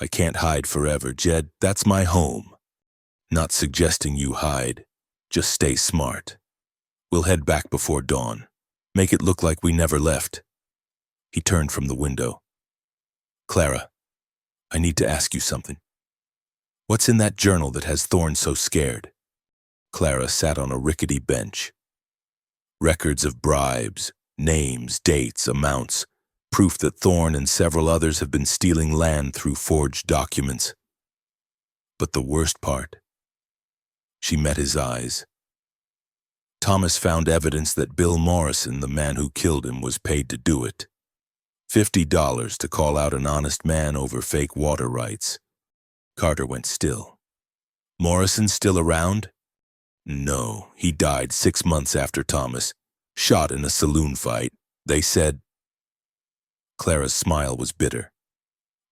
I can't hide forever, Jed. That's my home. Not suggesting you hide. Just stay smart. We'll head back before dawn. Make it look like we never left. He turned from the window. Clara, I need to ask you something. What's in that journal that has Thorne so scared? Clara sat on a rickety bench. Records of bribes, names, dates, amounts, proof that Thorne and several others have been stealing land through forged documents. But the worst part, she met his eyes. Thomas found evidence that Bill Morrison, the man who killed him, was paid to do it. $50 to call out an honest man over fake water rights. Carter went still. Morrison still around? No, he died 6 months after Thomas, shot in a saloon fight. They said. Clara's smile was bitter.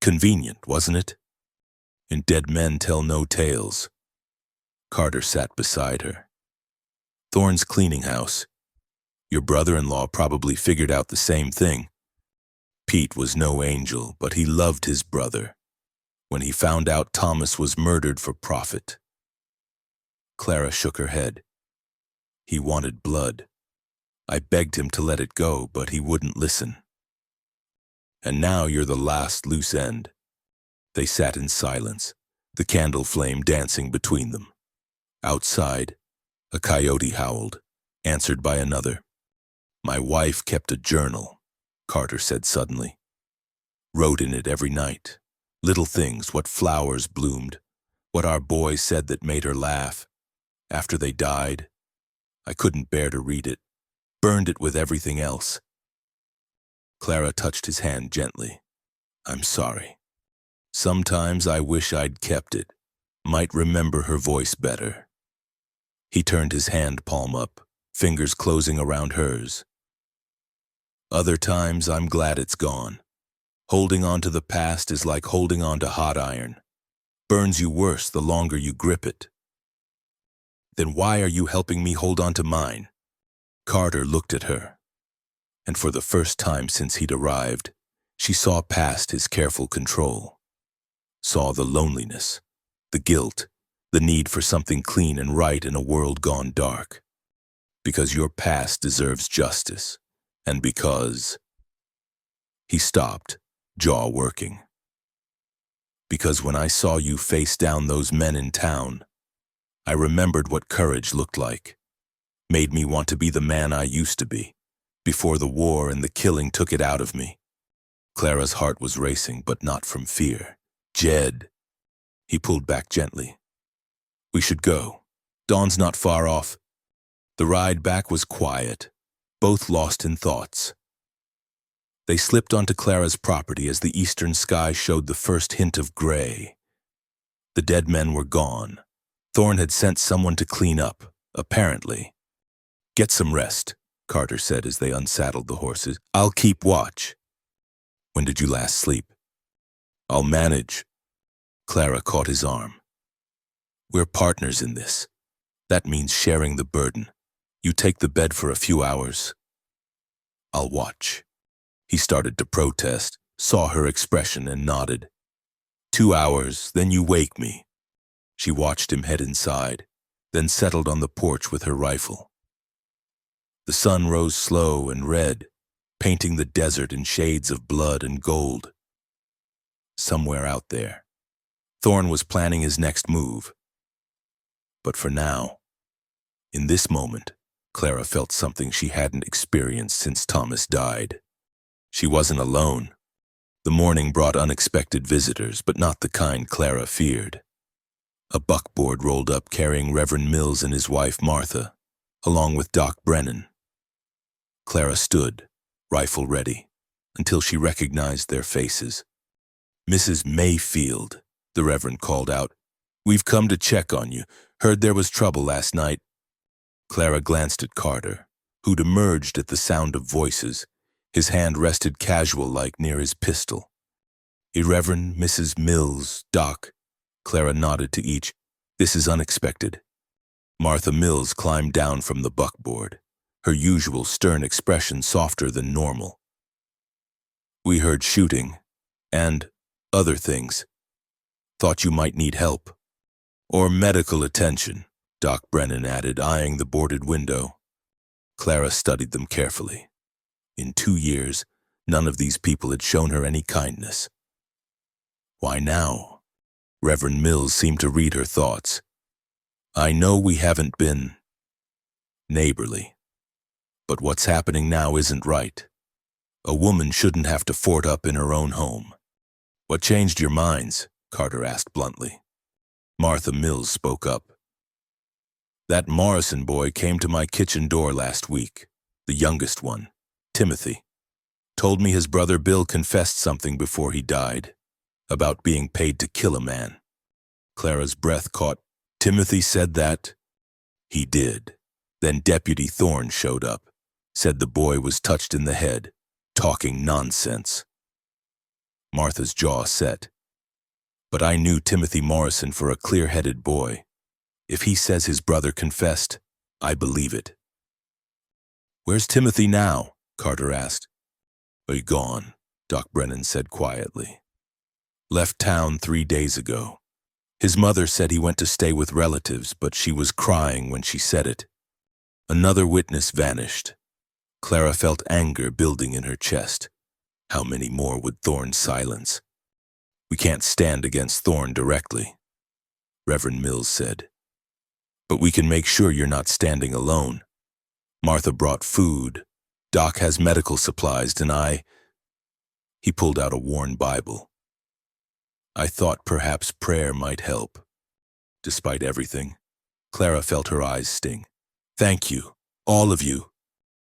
Convenient, wasn't it? And dead men tell no tales. Carter sat beside her. Thorne's cleaning house. Your brother-in-law probably figured out the same thing. Pete was no angel, but he loved his brother. When he found out Thomas was murdered for profit. Clara shook her head. He wanted blood. I begged him to let it go, but he wouldn't listen. And now you're the last loose end." They sat in silence, the candle flame dancing between them. Outside, a coyote howled, answered by another. "My wife kept a journal," Carter said suddenly. "Wrote in it every night. Little things, what flowers bloomed, what our boys said that made her laugh. After they died, I couldn't bear to read it. Burned it with everything else." Clara touched his hand gently. "I'm sorry. Sometimes I wish I'd kept it. Might remember her voice better." He turned his hand palm up, fingers closing around hers. "Other times I'm glad it's gone. Holding on to the past is like holding on to hot iron. Burns you worse the longer you grip it." "Then why are you helping me hold on to mine?" Carter looked at her, and for the first time since he'd arrived, she saw past his careful control. Saw the loneliness, the guilt, the need for something clean and right in a world gone dark. "Because your past deserves justice, and because—" He stopped, jaw working. "Because when I saw you face down those men in town, I remembered what courage looked like. Made me want to be the man I used to be, before the war and the killing took it out of me." Clara's heart was racing, but not from fear. "Jed." He pulled back gently. "We should go. Dawn's not far off." The ride back was quiet, both lost in thoughts. They slipped onto Clara's property as the eastern sky showed the first hint of gray. The dead men were gone. Thorne had sent someone to clean up, apparently. "Get some rest," Carter said as they unsaddled the horses. "I'll keep watch." "When did you last sleep?" "I'll manage." Clara caught his arm. "We're partners in this. That means sharing the burden. You take the bed for a few hours. I'll watch." He started to protest, saw her expression, and nodded. 2 hours, then you wake me." She watched him head inside, then settled on the porch with her rifle. The sun rose slow and red, painting the desert in shades of blood and gold. Somewhere out there, Thorne was planning his next move. But for now, in this moment, Clara felt something she hadn't experienced since Thomas died. She wasn't alone. The morning brought unexpected visitors, but not the kind Clara feared. A buckboard rolled up carrying Reverend Mills and his wife Martha, along with Doc Brennan. Clara stood, rifle ready, until she recognized their faces. "Mrs. Mayfield," the Reverend called out. "We've come to check on you. Heard there was trouble last night." Clara glanced at Carter, who'd emerged at the sound of voices. His hand rested casual-like near his pistol. "Reverend, Mrs. Mills, Doc." Clara nodded to each. "This is unexpected." Martha Mills climbed down from the buckboard, her usual stern expression softer than normal. "We heard shooting, and other things. Thought you might need help. Or medical attention," Doc Brennan added, eyeing the boarded window. Clara studied them carefully. In 2 years, none of these people had shown her any kindness. "Why now?" Reverend Mills seemed to read her thoughts. "I know we haven't been neighborly, but what's happening now isn't right. A woman shouldn't have to fort up in her own home." "What changed your minds?" Carter asked bluntly. Martha Mills spoke up. "That Morrison boy came to my kitchen door last week, the youngest one, Timothy. Told me his brother Bill confessed something before he died, about being paid to kill a man." Clara's breath caught. "Timothy said that?" "He did. Then Deputy Thorne showed up, said the boy was touched in the head, talking nonsense." Martha's jaw set. "But I knew Timothy Morrison for a clear-headed boy. If he says his brother confessed, I believe it." "Where's Timothy now?" Carter asked. "Gone," Doc Brennan said quietly. "Left town 3 days ago. His mother said he went to stay with relatives, but she was crying when she said it. Another witness vanished. Clara felt anger building in her chest. How many more would Thorne silence? We can't stand against Thorne directly, Reverend Mills said. But we can make sure you're not standing alone. Martha brought food. Doc has medical supplies, and He pulled out a worn Bible. I thought perhaps prayer might help. Despite everything, Clara felt her eyes sting. Thank you, all of you.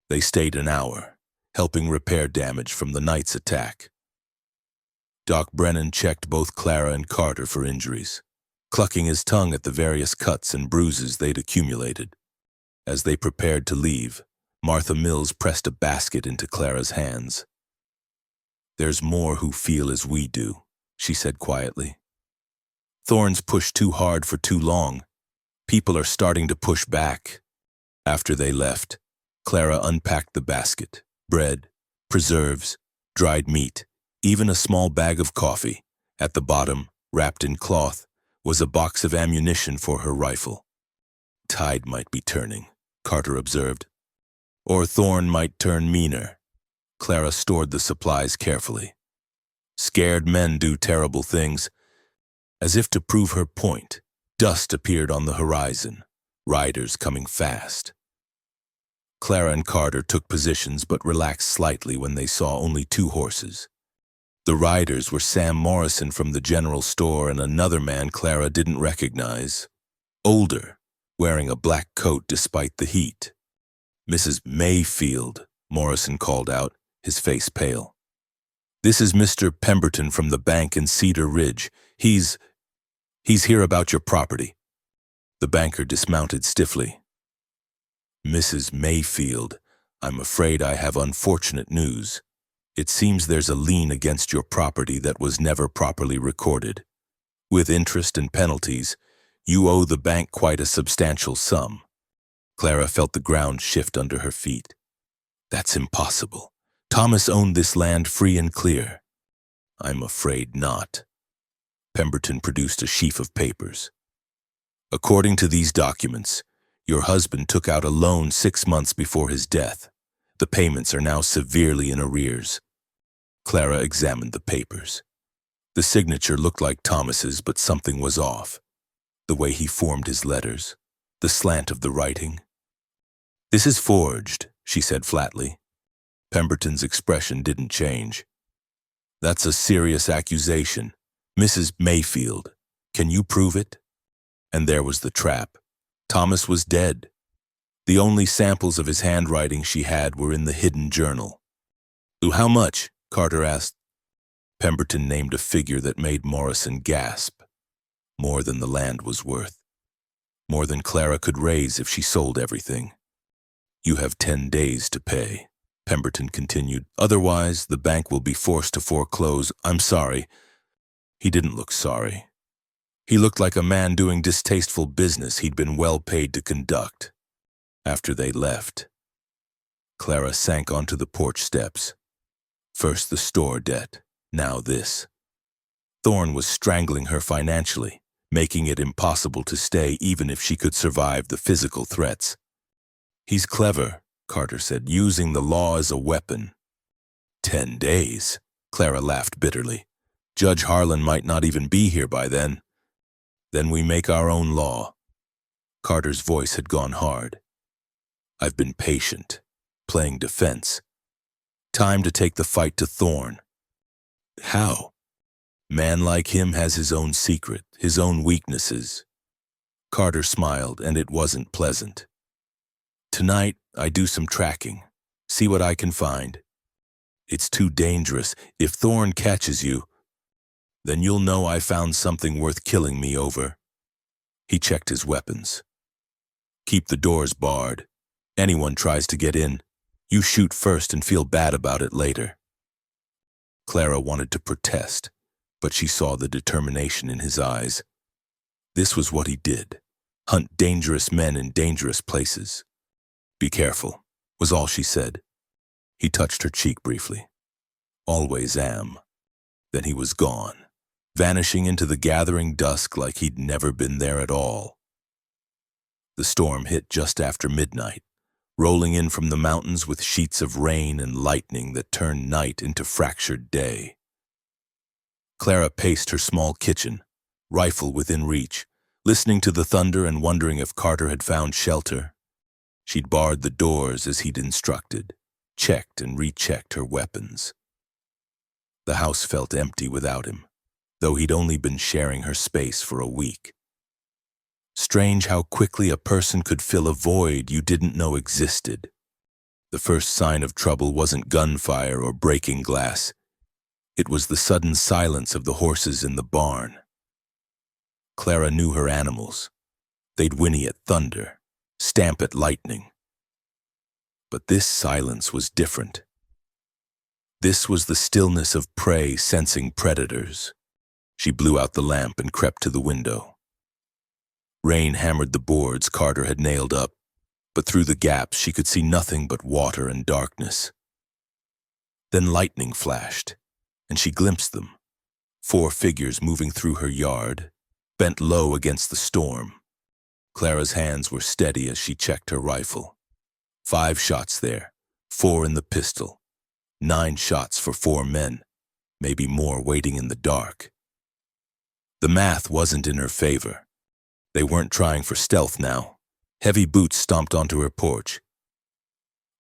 They stayed an hour, helping repair damage from the night's attack. Doc Brennan checked both Clara and Carter for injuries, clucking his tongue at the various cuts and bruises they'd accumulated. As they prepared to leave, Martha Mills pressed a basket into Clara's hands. There's more who feel as we do, she said quietly. Thorne's pushed too hard for too long. People are starting to push back. After they left, Clara unpacked the basket. Bread, preserves, dried meat, even a small bag of coffee. At the bottom, wrapped in cloth, was a box of ammunition for her rifle. Tide might be turning, Carter observed. Or Thorne might turn meaner. Clara stored the supplies carefully. Scared men do terrible things. As if to prove her point, dust appeared on the horizon, riders coming fast. Clara and Carter took positions but relaxed slightly when they saw only 2 horses. The riders were Sam Morrison from the general store and another man Clara didn't recognize. Older, wearing a black coat despite the heat. Mrs. Mayfield, Morrison called out, his face pale. This is Mr. Pemberton from the bank in Cedar Ridge. He's here about your property. The banker dismounted stiffly. Mrs. Mayfield, I'm afraid I have unfortunate news. It seems there's a lien against your property that was never properly recorded. With interest and penalties, you owe the bank quite a substantial sum. Clara felt the ground shift under her feet. That's impossible. Thomas owned this land free and clear. I'm afraid not. Pemberton produced a sheaf of papers. According to these documents, your husband took out a loan 6 months before his death. The payments are now severely in arrears. Clara examined the papers. The signature looked like Thomas's, but something was off. The way he formed his letters, the slant of the writing. This is forged, she said flatly. Pemberton's expression didn't change. That's a serious accusation. Mrs. Mayfield, can you prove it? And there was the trap. Thomas was dead. The only samples of his handwriting she had were in the hidden journal. How much? Carter asked. Pemberton named a figure that made Morrison gasp. More than the land was worth. More than Clara could raise if she sold everything. You have 10 days to pay, Pemberton continued. Otherwise, the bank will be forced to foreclose. I'm sorry. He didn't look sorry. He looked like a man doing distasteful business he'd been well paid to conduct. After they left, Clara sank onto the porch steps. First the store debt, now this. Thorne was strangling her financially, making it impossible to stay even if she could survive the physical threats. He's clever, Carter said, using the law as a weapon. 10 days, Clara laughed bitterly. Judge Harlan might not even be here by then. Then we make our own law. Carter's voice had gone hard. I've been patient, playing defense. Time to take the fight to Thorne. How? Man like him has his own secret, his own weaknesses. Carter smiled, and it wasn't pleasant. Tonight, I do some tracking, see what I can find. It's too dangerous. If Thorne catches you, then you'll know I found something worth killing me over. He checked his weapons. Keep the doors barred. Anyone tries to get in, you shoot first and feel bad about it later. Clara wanted to protest, but she saw the determination in his eyes. This was what he did, hunt dangerous men in dangerous places. Be careful, was all she said. He touched her cheek briefly. Always am. Then he was gone, vanishing into the gathering dusk like he'd never been there at all. The storm hit just after midnight, rolling in from the mountains with sheets of rain and lightning that turned night into fractured day. Clara paced her small kitchen, rifle within reach, listening to the thunder and wondering if Carter had found shelter. She'd barred the doors as he'd instructed, checked and rechecked her weapons. The house felt empty without him, though he'd only been sharing her space for a week. Strange how quickly a person could fill a void you didn't know existed. The first sign of trouble wasn't gunfire or breaking glass. It was the sudden silence of the horses in the barn. Clara knew her animals. They'd whinny at thunder, stamp at lightning. But this silence was different. This was the stillness of prey sensing predators. She blew out the lamp and crept to the window. Rain hammered the boards Carter had nailed up, but through the gaps she could see nothing but water and darkness. Then lightning flashed, and she glimpsed them, 4 figures moving through her yard, bent low against the storm. Clara's hands were steady as she checked her rifle. 5 shots there, 4 in the pistol, 9 shots for 4 men, maybe more waiting in the dark. The math wasn't in her favor. They weren't trying for stealth now. Heavy boots stomped onto her porch.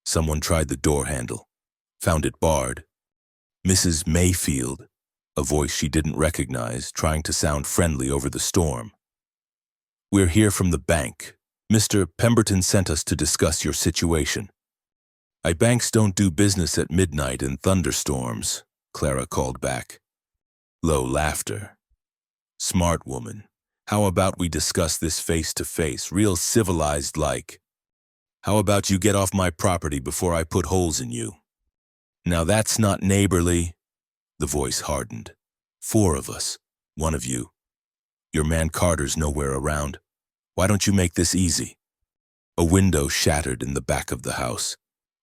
Someone tried the door handle, found it barred. Mrs. Mayfield, a voice she didn't recognize, trying to sound friendly over the storm. "We're here from the bank. Mr. Pemberton sent us to discuss your situation." "Banks don't do business at midnight in thunderstorms," Clara called back. Low laughter. "Smart woman. How about we discuss this face to face, real civilized like? How about you get off my property before I put holes in you?" "Now that's not neighborly." The voice hardened. 4 of us, 1 of you. Your man Carter's nowhere around. Why don't you make this easy?" A window shattered in the back of the house.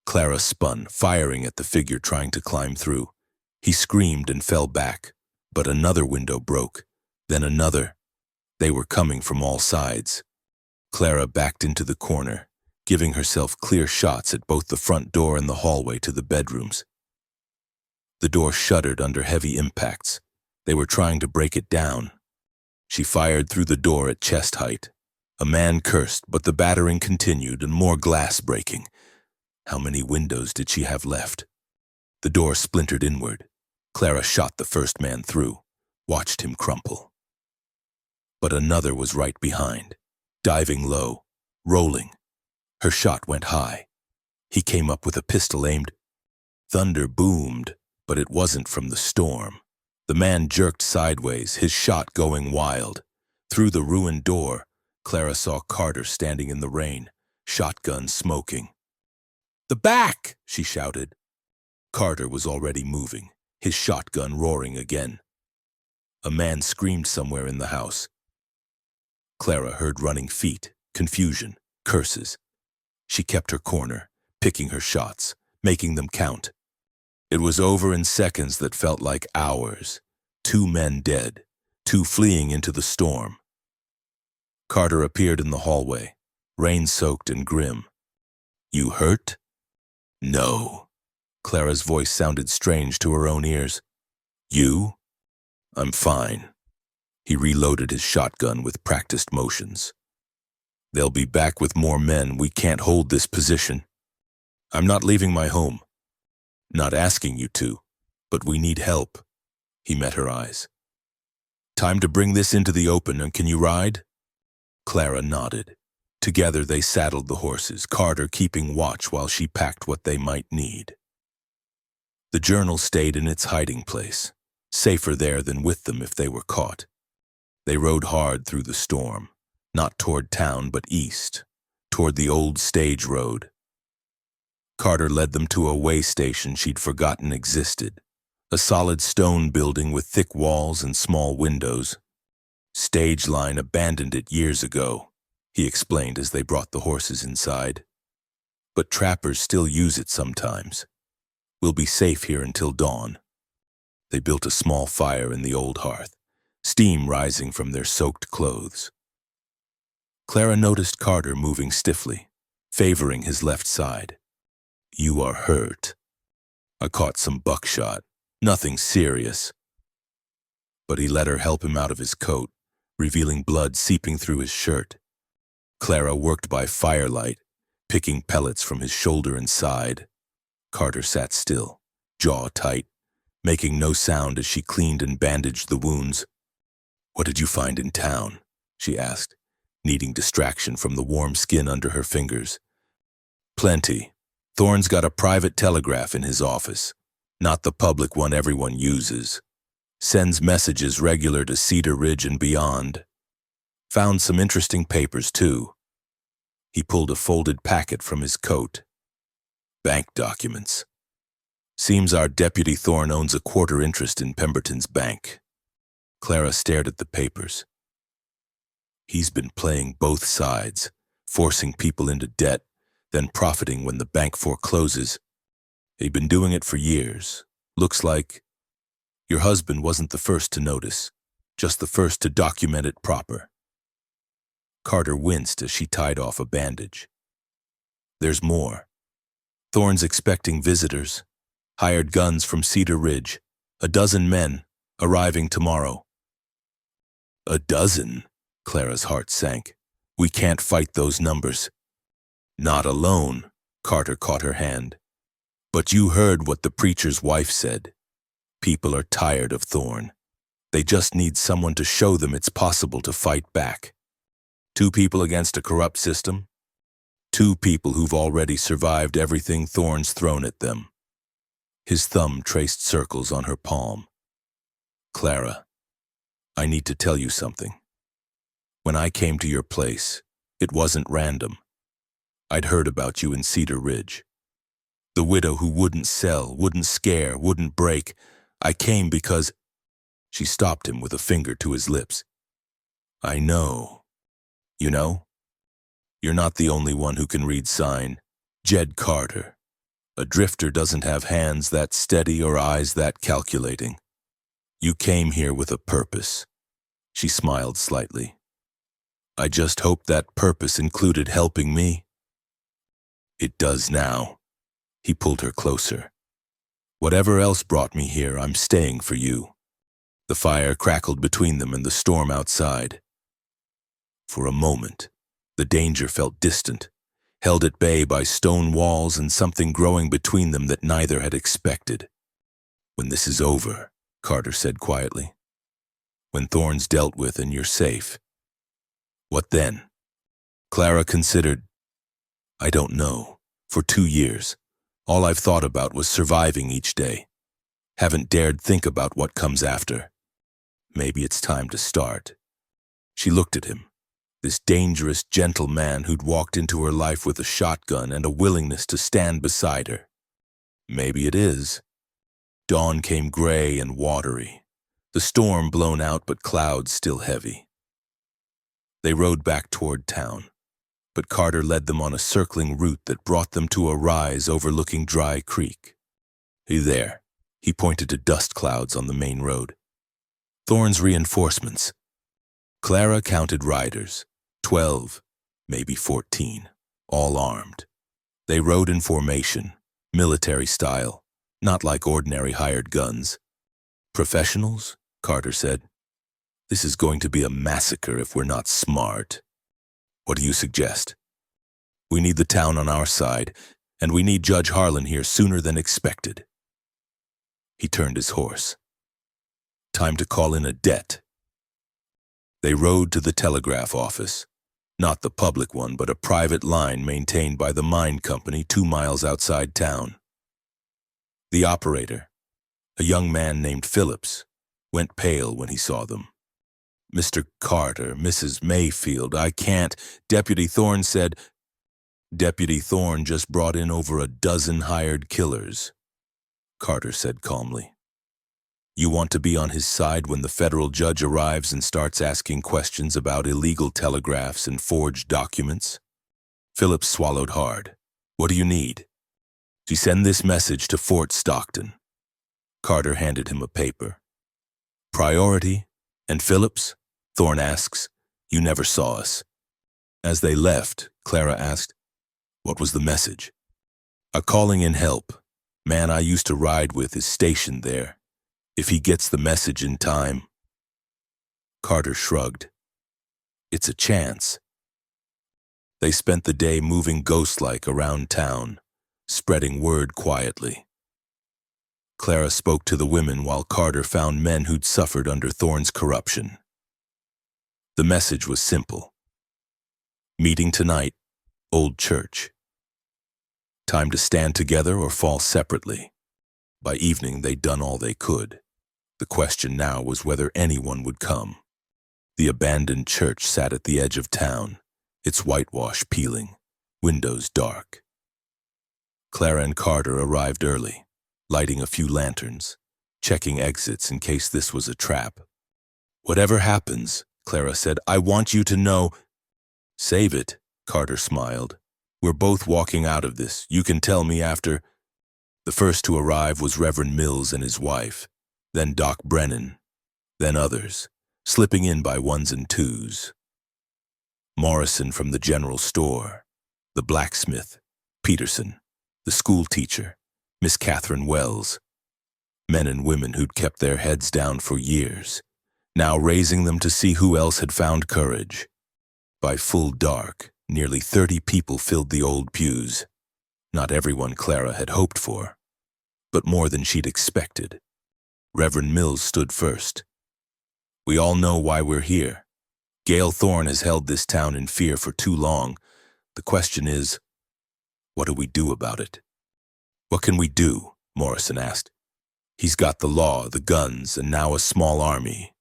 Clara spun, firing at the figure trying to climb through. He screamed and fell back, but another window broke, then another. They were coming from all sides. Clara backed into the corner, giving herself clear shots at both the front door and the hallway to the bedrooms. The door shuddered under heavy impacts. They were trying to break it down. She fired through the door at chest height. A man cursed, but the battering continued and more glass breaking. How many windows did she have left? The door splintered inward. Clara shot the first man through, watched him crumple. But another was right behind, diving low, rolling. Her shot went high. He came up with a pistol aimed. Thunder boomed, but it wasn't from the storm. The man jerked sideways, his shot going wild. Through the ruined door, Clara saw Carter standing in the rain, shotgun smoking. "The back!" she shouted. Carter was already moving, his shotgun roaring again. A man screamed somewhere in the house. Clara heard running feet, confusion, curses. She kept her corner, picking her shots, making them count. It was over in seconds that felt like hours. 2 men dead, 2 fleeing into the storm. Carter appeared in the hallway, rain-soaked and grim. "You hurt?" "No." Clara's voice sounded strange to her own ears. "You?" "I'm fine." He reloaded his shotgun with practiced motions. "They'll be back with more men. We can't hold this position. I'm not leaving my home. Not asking you to, but we need help." He met her eyes. "Time to bring this into the open, and can you ride?" Clara nodded. Together they saddled the horses, Carter keeping watch while she packed what they might need. The journal stayed in its hiding place, safer there than with them if they were caught. They rode hard through the storm, not toward town but east, toward the old stage road. Carter led them to a way station she'd forgotten existed, a solid stone building with thick walls and small windows. "Stage line abandoned it years ago," he explained as they brought the horses inside. "But trappers still use it sometimes. We'll be safe here until dawn." They built a small fire in the old hearth, steam rising from their soaked clothes. Clara noticed Carter moving stiffly, favoring his left side. "You are hurt. I caught some buckshot. Nothing serious." But he let her help him out of his coat, revealing blood seeping through his shirt. Clara worked by firelight, picking pellets from his shoulder and side. Carter sat still, jaw tight, making no sound as she cleaned and bandaged the wounds. "What did you find in town?" she asked, needing distraction from the warm skin under her fingers. "Plenty. Thorne's got a private telegraph in his office, not the public one everyone uses. Sends messages regular to Cedar Ridge and beyond. Found some interesting papers, too." He pulled a folded packet from his coat. "Bank documents. Seems our Deputy Thorne owns a quarter interest in Pemberton's bank." Clara stared at the papers. "He's been playing both sides, forcing people into debt, then profiting when the bank forecloses. He'd been doing it for years. Looks like your husband wasn't the first to notice, just the first to document it proper." Carter winced as she tied off a bandage. "There's more. Thorne's expecting visitors. Hired guns from Cedar Ridge. 12 men, arriving tomorrow." 12? Clara's heart sank. "We can't fight those numbers." "Not alone," Carter caught her hand. "But you heard what the preacher's wife said. People are tired of Thorne. They just need someone to show them it's possible to fight back. 2 people against a corrupt system. 2 people who've already survived everything Thorne's thrown at them." His thumb traced circles on her palm. "Clara, I need to tell you something. When I came to your place, it wasn't random. I'd heard about you in Cedar Ridge. The widow who wouldn't sell, wouldn't scare, wouldn't break. I came because—" She stopped him with a finger to his lips. "I know. You know? You're not the only one who can read sign. Jed Carter. A drifter doesn't have hands that steady or eyes that calculating. You came here with a purpose." She smiled slightly. "I just hoped that purpose included helping me." "It does now." He pulled her closer. "Whatever else brought me here, I'm staying for you." The fire crackled between them and the storm outside. For a moment, the danger felt distant, held at bay by stone walls and something growing between them that neither had expected. "When this is over," Carter said quietly. "When Thorne's dealt with and you're safe. What then?" Clara considered. "I don't know. For 2 years, all I've thought about was surviving each day. Haven't dared think about what comes after. Maybe it's time to start." She looked at him, this dangerous, gentle man who'd walked into her life with a shotgun and a willingness to stand beside her. Maybe it is. Dawn came gray and watery, the storm blown out but clouds still heavy. They rode back toward town, but Carter led them on a circling route that brought them to a rise overlooking Dry Creek. "Hey there," he pointed to dust clouds on the main road. "Thorne's reinforcements." Clara counted riders, 12, maybe 14, all armed. They rode in formation, military style, not like ordinary hired guns. "Professionals?" Carter said. "This is going to be a massacre if we're not smart. What do you suggest?" "We need the town on our side, and we need Judge Harlan here sooner than expected." He turned his horse. "Time to call in a debt." They rode to the telegraph office, not the public one, but a private line maintained by the mine company 2 miles outside town. The operator, a young man named Phillips, went pale when he saw them. "Mr. Carter, Mrs. Mayfield, I can't," Deputy Thorne said. "Deputy Thorne just brought in over 12 hired killers," Carter said calmly. "You want to be on his side when the federal judge arrives and starts asking questions about illegal telegraphs and forged documents?" Phillips swallowed hard. "What do you need?" "To send this message to Fort Stockton." Carter handed him a paper. "Priority? And Phillips?" Thorne asks. "You never saw us." As they left, Clara asked, What was the message? A calling in help. Man I used to ride with is stationed there. If he gets the message in time. Carter shrugged. It's a chance. They spent the day moving ghost-like around town, spreading word quietly. Clara spoke to the women while Carter found men who'd suffered under Thorne's corruption. The message was simple. Meeting tonight, Old Church. Time to stand together or fall separately. By evening, they'd done all they could. The question now was whether anyone would come. The abandoned church sat at the edge of town, its whitewash peeling, windows dark. Clara and Carter arrived early, lighting a few lanterns, checking exits in case this was a trap. Whatever happens, Clara said, I want you to know. Save it, Carter smiled. We're both walking out of this. You can tell me after. The first to arrive was Reverend Mills and his wife, then Doc Brennan, then others, slipping in by ones and twos. Morrison from the general store, the blacksmith, Peterson, the school teacher, Miss Catherine Wells. Men and women who'd kept their heads down for years, now raising them to see who else had found courage. By full dark, nearly 30 people filled the old pews. Not everyone Clara had hoped for, but more than she'd expected. Reverend Mills stood first. We all know why we're here. Gale Thorne has held this town in fear for too long. The question is, what do we do about it? What can we do? Morrison asked. He's got the law, the guns, and now a small army.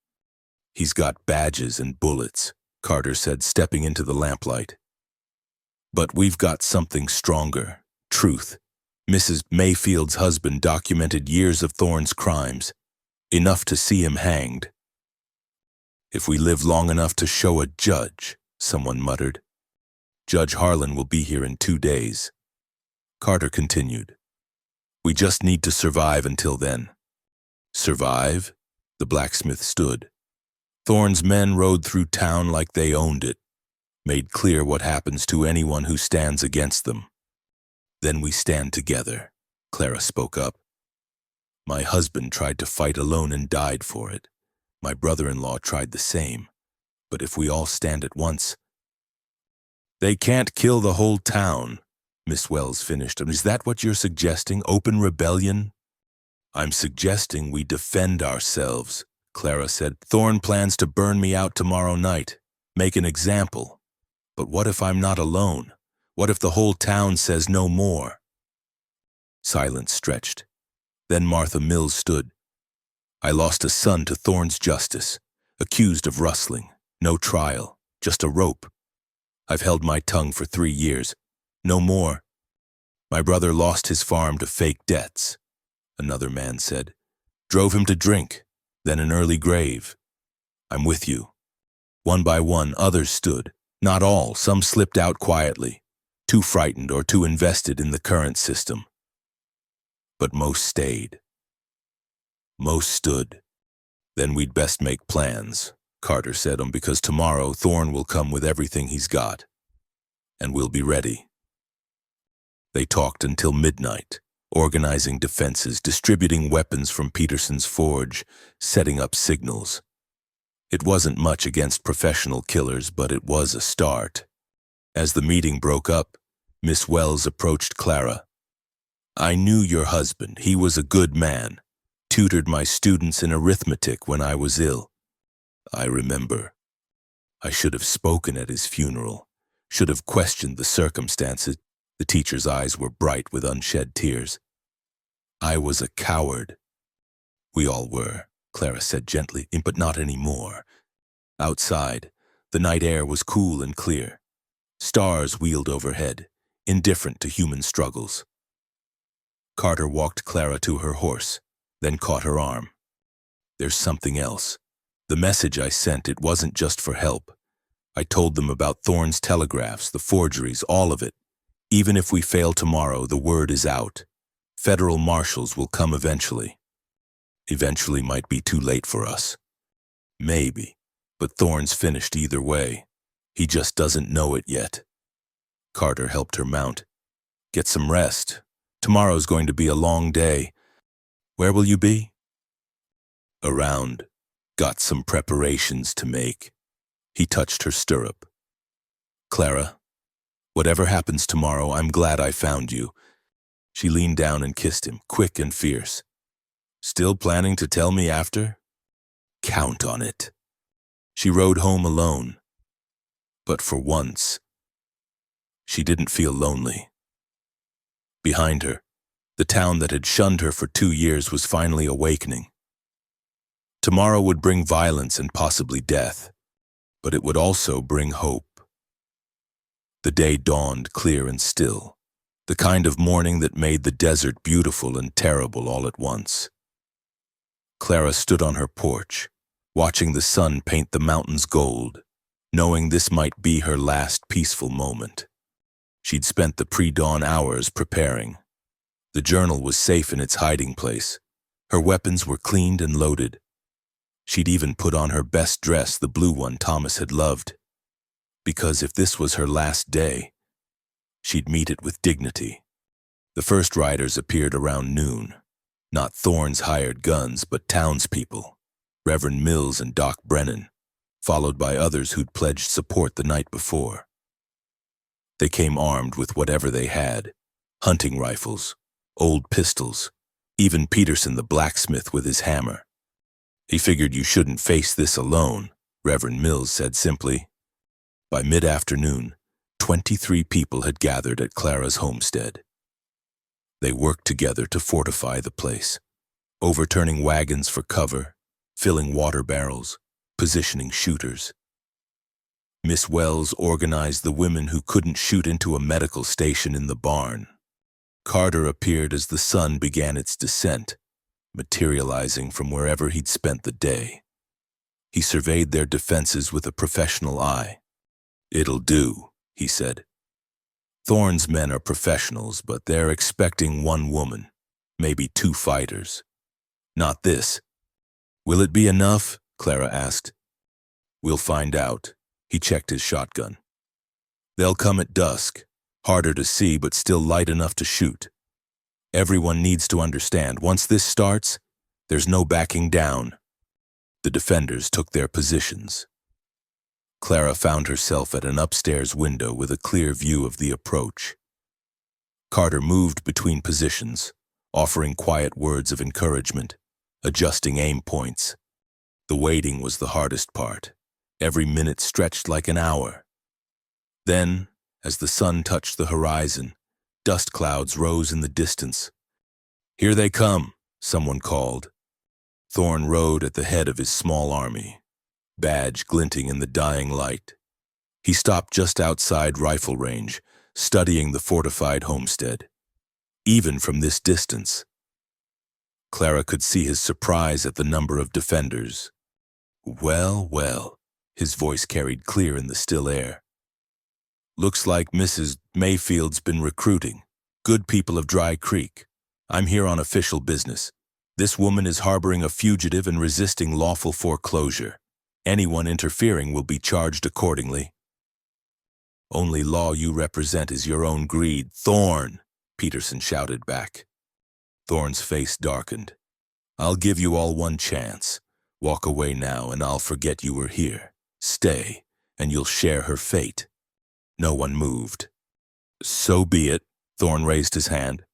He's got badges and bullets, Carter said, stepping into the lamplight. But we've got something stronger, truth. Mrs. Mayfield's husband documented years of Thorne's crimes, enough to see him hanged. If we live long enough to show a judge, someone muttered. Judge Harlan will be here in 2 days. Carter continued. We just need to survive until then. Survive? The blacksmith stood. Thorne's men rode through town like they owned it, made clear what happens to anyone who stands against them. Then we stand together, Clara spoke up. My husband tried to fight alone and died for it. My brother-in-law tried the same. But if we all stand at once... They can't kill the whole town, Miss Wells finished. Is that what you're suggesting? Open rebellion? I'm suggesting we defend ourselves, Clara said. Thorne plans to burn me out tomorrow night. Make an example. But what if I'm not alone? What if the whole town says no more? Silence stretched. Then Martha Mills stood. I lost a son to Thorne's justice, accused of rustling. No trial, just a rope. I've held my tongue for 3 years. No more. My brother lost his farm to fake debts, another man said. Drove him to drink, then an early grave. I'm with you. One by one, others stood. Not all, some slipped out quietly, too frightened or too invested in the current system. But most stayed. Most stood. Then we'd best make plans, Carter said, because tomorrow Thorne will come with everything he's got. And we'll be ready. They talked until midnight, organizing defenses, distributing weapons from Peterson's forge, setting up signals. It wasn't much against professional killers, but it was a start. As the meeting broke up, Miss Wells approached Clara. I knew your husband. He was a good man. Tutored my students in arithmetic when I was ill. I remember. I should have spoken at his funeral, should have questioned the circumstances. The teacher's eyes were bright with unshed tears. I was a coward. We all were, Clara said gently, but not anymore. Outside, the night air was cool and clear. Stars wheeled overhead, indifferent to human struggles. Carter walked Clara to her horse, then caught her arm. There's something else. The message I sent, it wasn't just for help. I told them about Thorne's telegraphs, the forgeries, all of it. Even if we fail tomorrow, the word is out. Federal marshals will come eventually. Eventually might be too late for us. Maybe, but Thorne's finished either way. He just doesn't know it yet. Carter helped her mount. Get some rest. Tomorrow's going to be a long day. Where will you be? Around. Got some preparations to make. He touched her stirrup. Clara, whatever happens tomorrow, I'm glad I found you. She leaned down and kissed him, quick and fierce. Still planning to tell me after? Count on it. She rode home alone. But for once, she didn't feel lonely. Behind her, the town that had shunned her for 2 years was finally awakening. Tomorrow would bring violence and possibly death, but it would also bring hope. The day dawned clear and still, the kind of morning that made the desert beautiful and terrible all at once. Clara stood on her porch, watching the sun paint the mountains gold, knowing this might be her last peaceful moment. She'd spent the pre-dawn hours preparing. The journal was safe in its hiding place. Her weapons were cleaned and loaded. She'd even put on her best dress, the blue one Thomas had loved. Because if this was her last day, she'd meet it with dignity. The first riders appeared around noon. Not Thorne's hired guns, but townspeople, Reverend Mills and Doc Brennan, followed by others who'd pledged support the night before. They came armed with whatever they had, hunting rifles, old pistols, even Peterson the blacksmith with his hammer. He figured you shouldn't face this alone, Reverend Mills said simply. By mid-afternoon, 23 people had gathered at Clara's homestead. They worked together to fortify the place, overturning wagons for cover, filling water barrels, positioning shooters. Miss Wells organized the women who couldn't shoot into a medical station in the barn. Carter appeared as the sun began its descent, materializing from wherever he'd spent the day. He surveyed their defenses with a professional eye. "It'll do," he said. "Thorne's men are professionals, but they're expecting one woman, maybe 2 fighters. Not this." "Will it be enough?" Clara asked. "We'll find out." He checked his shotgun. "They'll come at dusk, harder to see but still light enough to shoot. Everyone needs to understand, once this starts, there's no backing down." The defenders took their positions. Clara found herself at an upstairs window with a clear view of the approach. Carter moved between positions, offering quiet words of encouragement, adjusting aim points. The waiting was the hardest part. Every minute stretched like an hour. Then, as the sun touched the horizon, dust clouds rose in the distance. "Here they come," someone called. Thorne rode at the head of his small army, badge glinting in the dying light. He stopped just outside rifle range, studying the fortified homestead. Even from this distance, Clara could see his surprise at the number of defenders. "Well, well," his voice carried clear in the still air. "Looks like Mrs. Mayfield's been recruiting. Good people of Dry Creek. I'm here on official business. This woman is harboring a fugitive and resisting lawful foreclosure. Anyone interfering will be charged accordingly." "Only law you represent is your own greed, Thorne," Peterson shouted back. Thorne's face darkened. "I'll give you all one chance. Walk away now and I'll forget you were here. Stay, and you'll share her fate." No one moved. "So be it," Thorne raised his hand.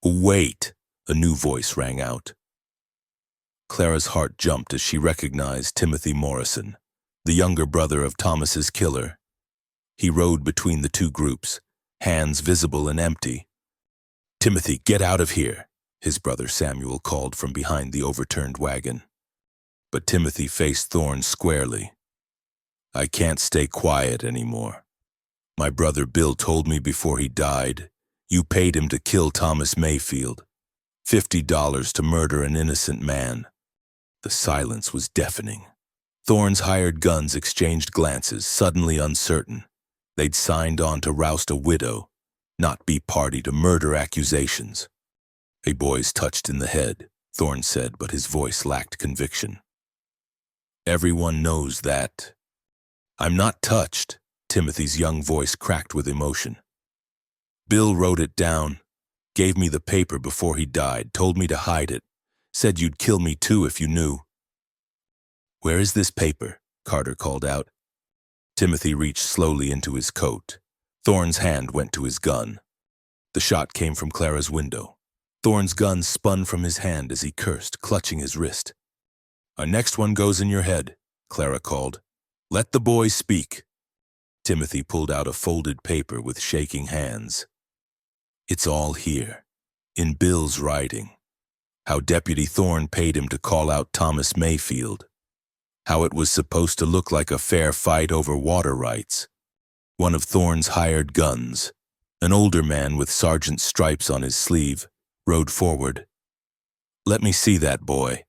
"Wait," a new voice rang out. Clara's heart jumped as she recognized Timothy Morrison, the younger brother of Thomas's killer. He rode between the two groups, hands visible and empty. "Timothy, get out of here," his brother Samuel called from behind the overturned wagon. But Timothy faced Thorne squarely. "I can't stay quiet anymore. My brother Bill told me before he died, you paid him to kill Thomas Mayfield. $50 to murder an innocent man." The silence was deafening. Thorne's hired guns exchanged glances, suddenly uncertain. They'd signed on to roust a widow, not be party to murder accusations. "A boy's touched in the head," Thorne said, but his voice lacked conviction. "Everyone knows that." "I'm not touched," Timothy's young voice cracked with emotion. Bill wrote it down, gave me the paper before he died, told me to hide it, said you'd kill me too if you knew. Where is this paper? Carter called out. Timothy reached slowly into his coat. Thorne's hand went to his gun. The shot came from Clara's window. Thorne's gun spun from his hand as he cursed, clutching his wrist. Our next one goes in your head, Clara called. Let the boy speak. Timothy pulled out a folded paper with shaking hands. It's all here, in Bill's writing. How Deputy Thorne paid him to call out Thomas Mayfield. How it was supposed to look like a fair fight over water rights. One of Thorne's hired guns, an older man with sergeant's stripes on his sleeve, rode forward. Let me see that, boy.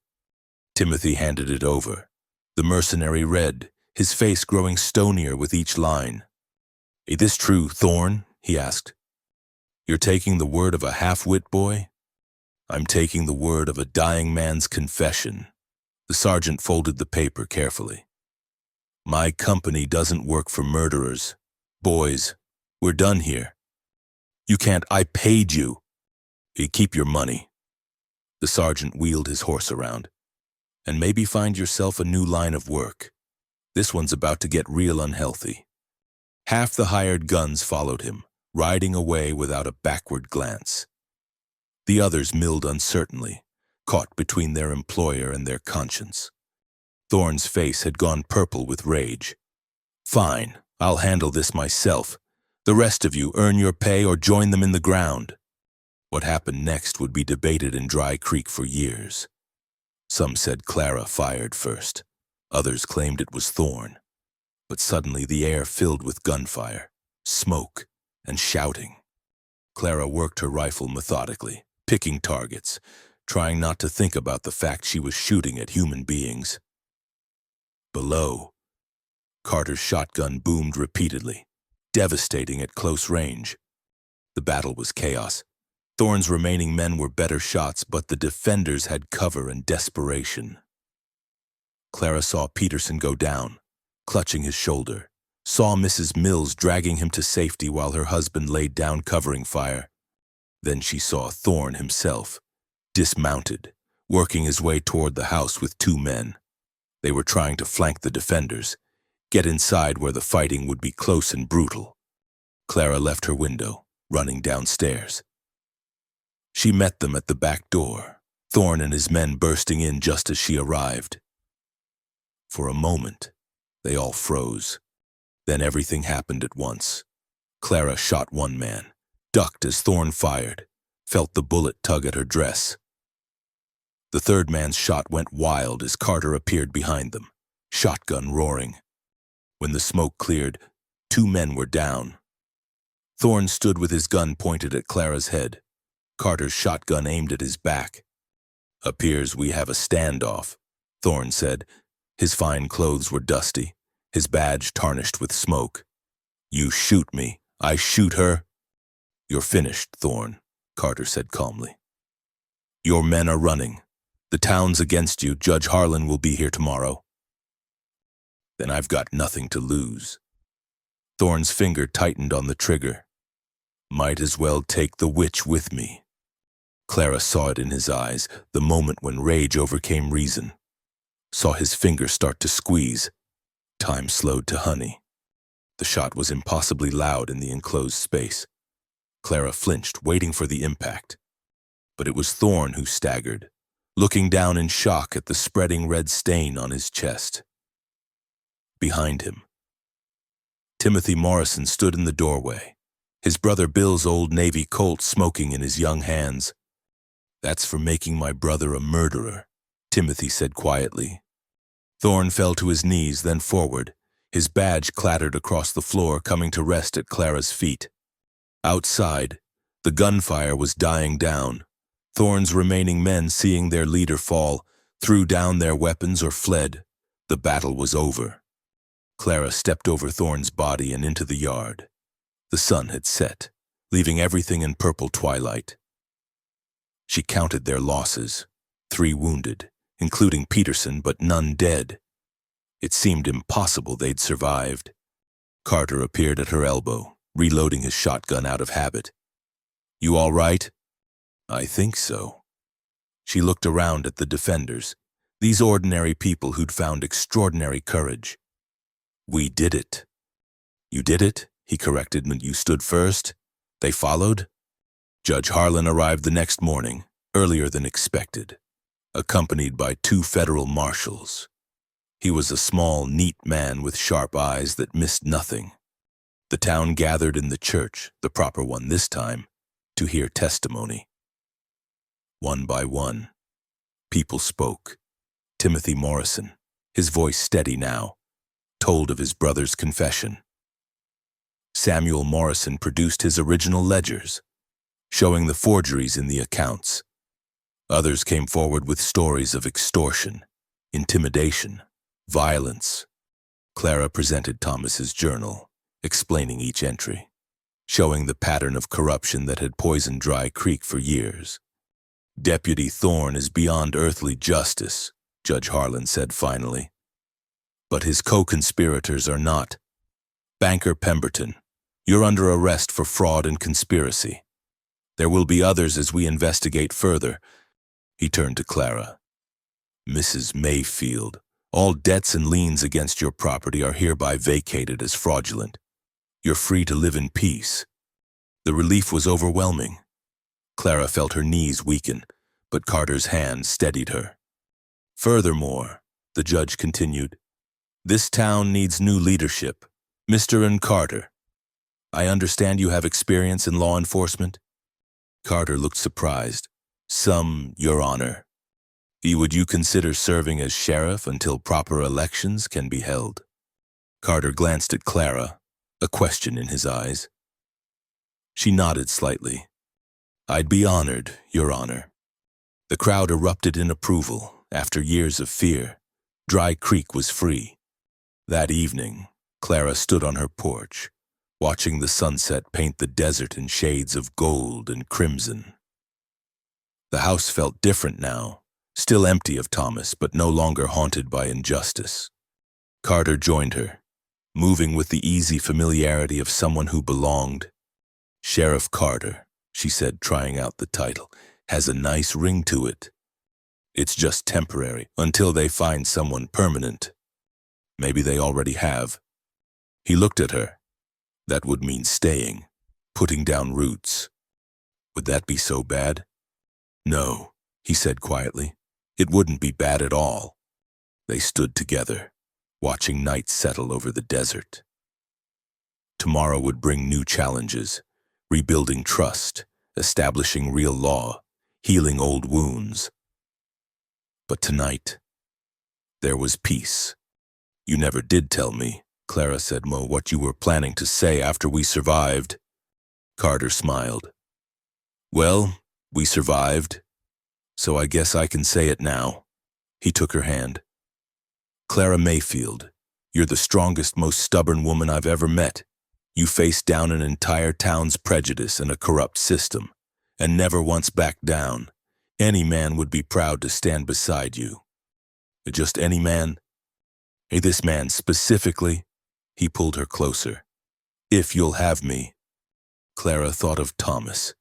Timothy handed it over. The mercenary read, his face growing stonier with each line. Is this true, Thorne? He asked. You're taking the word of a half-wit boy? I'm taking the word of a dying man's confession. The sergeant folded the paper carefully. My company doesn't work for murderers. Boys, we're done here. You can't, I paid you. You keep your money. The sergeant wheeled his horse around. And maybe find yourself a new line of work. This one's about to get real unhealthy. Half the hired guns followed him, riding away without a backward glance. The others milled uncertainly, caught between their employer and their conscience. Thorne's face had gone purple with rage. Fine, I'll handle this myself. The rest of you earn your pay or join them in the ground. What happened next would be debated in Dry Creek for years. Some said Clara fired first. Others claimed it was Thorne. But suddenly the air filled with gunfire, smoke, and shouting. Clara worked her rifle methodically, picking targets, trying not to think about the fact she was shooting at human beings. Below, Carter's shotgun boomed repeatedly, devastating at close range. The battle was chaos. Thorne's remaining men were better shots, but the defenders had cover and desperation. Clara saw Peterson go down, clutching his shoulder, saw Mrs. Mills dragging him to safety while her husband laid down covering fire. Then she saw Thorne himself, dismounted, working his way toward the house with 2 men. They were trying to flank the defenders, get inside where the fighting would be close and brutal. Clara left her window, running downstairs. She met them at the back door, Thorne and his men bursting in just as she arrived. For a moment, they all froze. Then everything happened at once. Clara shot one man, ducked as Thorne fired, felt the bullet tug at her dress. The third man's shot went wild as Carter appeared behind them, shotgun roaring. When the smoke cleared, 2 men were down. Thorne stood with his gun pointed at Clara's head, Carter's shotgun aimed at his back. Appears we have a standoff, Thorne said. His fine clothes were dusty, his badge tarnished with smoke. You shoot me, I shoot her. You're finished, Thorne, Carter said calmly. Your men are running. The town's against you. Judge Harlan will be here tomorrow. Then I've got nothing to lose. Thorne's finger tightened on the trigger. Might as well take the witch with me. Clara saw it in his eyes, the moment when rage overcame reason. Saw his finger start to squeeze. Time slowed to honey. The shot was impossibly loud in the enclosed space. Clara flinched, waiting for the impact. But it was Thorne who staggered, looking down in shock at the spreading red stain on his chest. Behind him, Timothy Morrison stood in the doorway, his brother Bill's old Navy Colt smoking in his young hands. That's for making my brother a murderer, Timothy said quietly. Thorne fell to his knees, then forward. His badge clattered across the floor, coming to rest at Clara's feet. Outside, the gunfire was dying down. Thorne's remaining men, seeing their leader fall, threw down their weapons or fled. The battle was over. Clara stepped over Thorne's body and into the yard. The sun had set, leaving everything in purple twilight. She counted their losses, 3 wounded, including Peterson, but none dead. It seemed impossible they'd survived. Carter appeared at her elbow, reloading his shotgun out of habit. You all right? I think so. She looked around at the defenders, these ordinary people who'd found extraordinary courage. We did it. You did it? He corrected. You stood first? They followed? Judge Harlan arrived the next morning, earlier than expected, accompanied by 2 federal marshals. He was a small, neat man with sharp eyes that missed nothing. The town gathered in the church, the proper one this time, to hear testimony. One by one, people spoke. Timothy Morrison, his voice steady now, told of his brother's confession. Samuel Morrison produced his original ledgers, showing the forgeries in the accounts. Others came forward with stories of extortion, intimidation, violence. Clara presented Thomas's journal, explaining each entry, showing the pattern of corruption that had poisoned Dry Creek for years. Deputy Thorne is beyond earthly justice, Judge Harlan said finally. But his co-conspirators are not. Banker Pemberton, you're under arrest for fraud and conspiracy. There will be others as we investigate further. He turned to Clara. Mrs. Mayfield, all debts and liens against your property are hereby vacated as fraudulent. You're free to live in peace. The relief was overwhelming. Clara felt her knees weaken, but Carter's hand steadied her. Furthermore, the judge continued, this town needs new leadership. Mr. and Carter, I understand you have experience in law enforcement? Carter looked surprised. Some, Your Honor. Would you consider serving as sheriff until proper elections can be held? Carter glanced at Clara, a question in his eyes. She nodded slightly. I'd be honored, Your Honor. The crowd erupted in approval. After years of fear, Dry Creek was free. That evening, Clara stood on her porch, watching the sunset paint the desert in shades of gold and crimson. The house felt different now, still empty of Thomas, but no longer haunted by injustice. Carter joined her, moving with the easy familiarity of someone who belonged. Sheriff Carter, she said, trying out the title, has a nice ring to it. It's just temporary, until they find someone permanent. Maybe they already have. He looked at her. That would mean staying, putting down roots. Would that be so bad? No, he said quietly. It wouldn't be bad at all. They stood together, watching night settle over the desert. Tomorrow would bring new challenges, rebuilding trust, establishing real law, healing old wounds. But tonight, there was peace. You never did tell me, Clara said, Mo, what you were planning to say after we survived. Carter smiled. Well, we survived, so I guess I can say it now. He took her hand. Clara Mayfield, you're the strongest, most stubborn woman I've ever met. You faced down an entire town's prejudice and a corrupt system, and never once backed down. Any man would be proud to stand beside you. Just any man? Hey, this man specifically? He pulled her closer. If you'll have me. Clara thought of Thomas,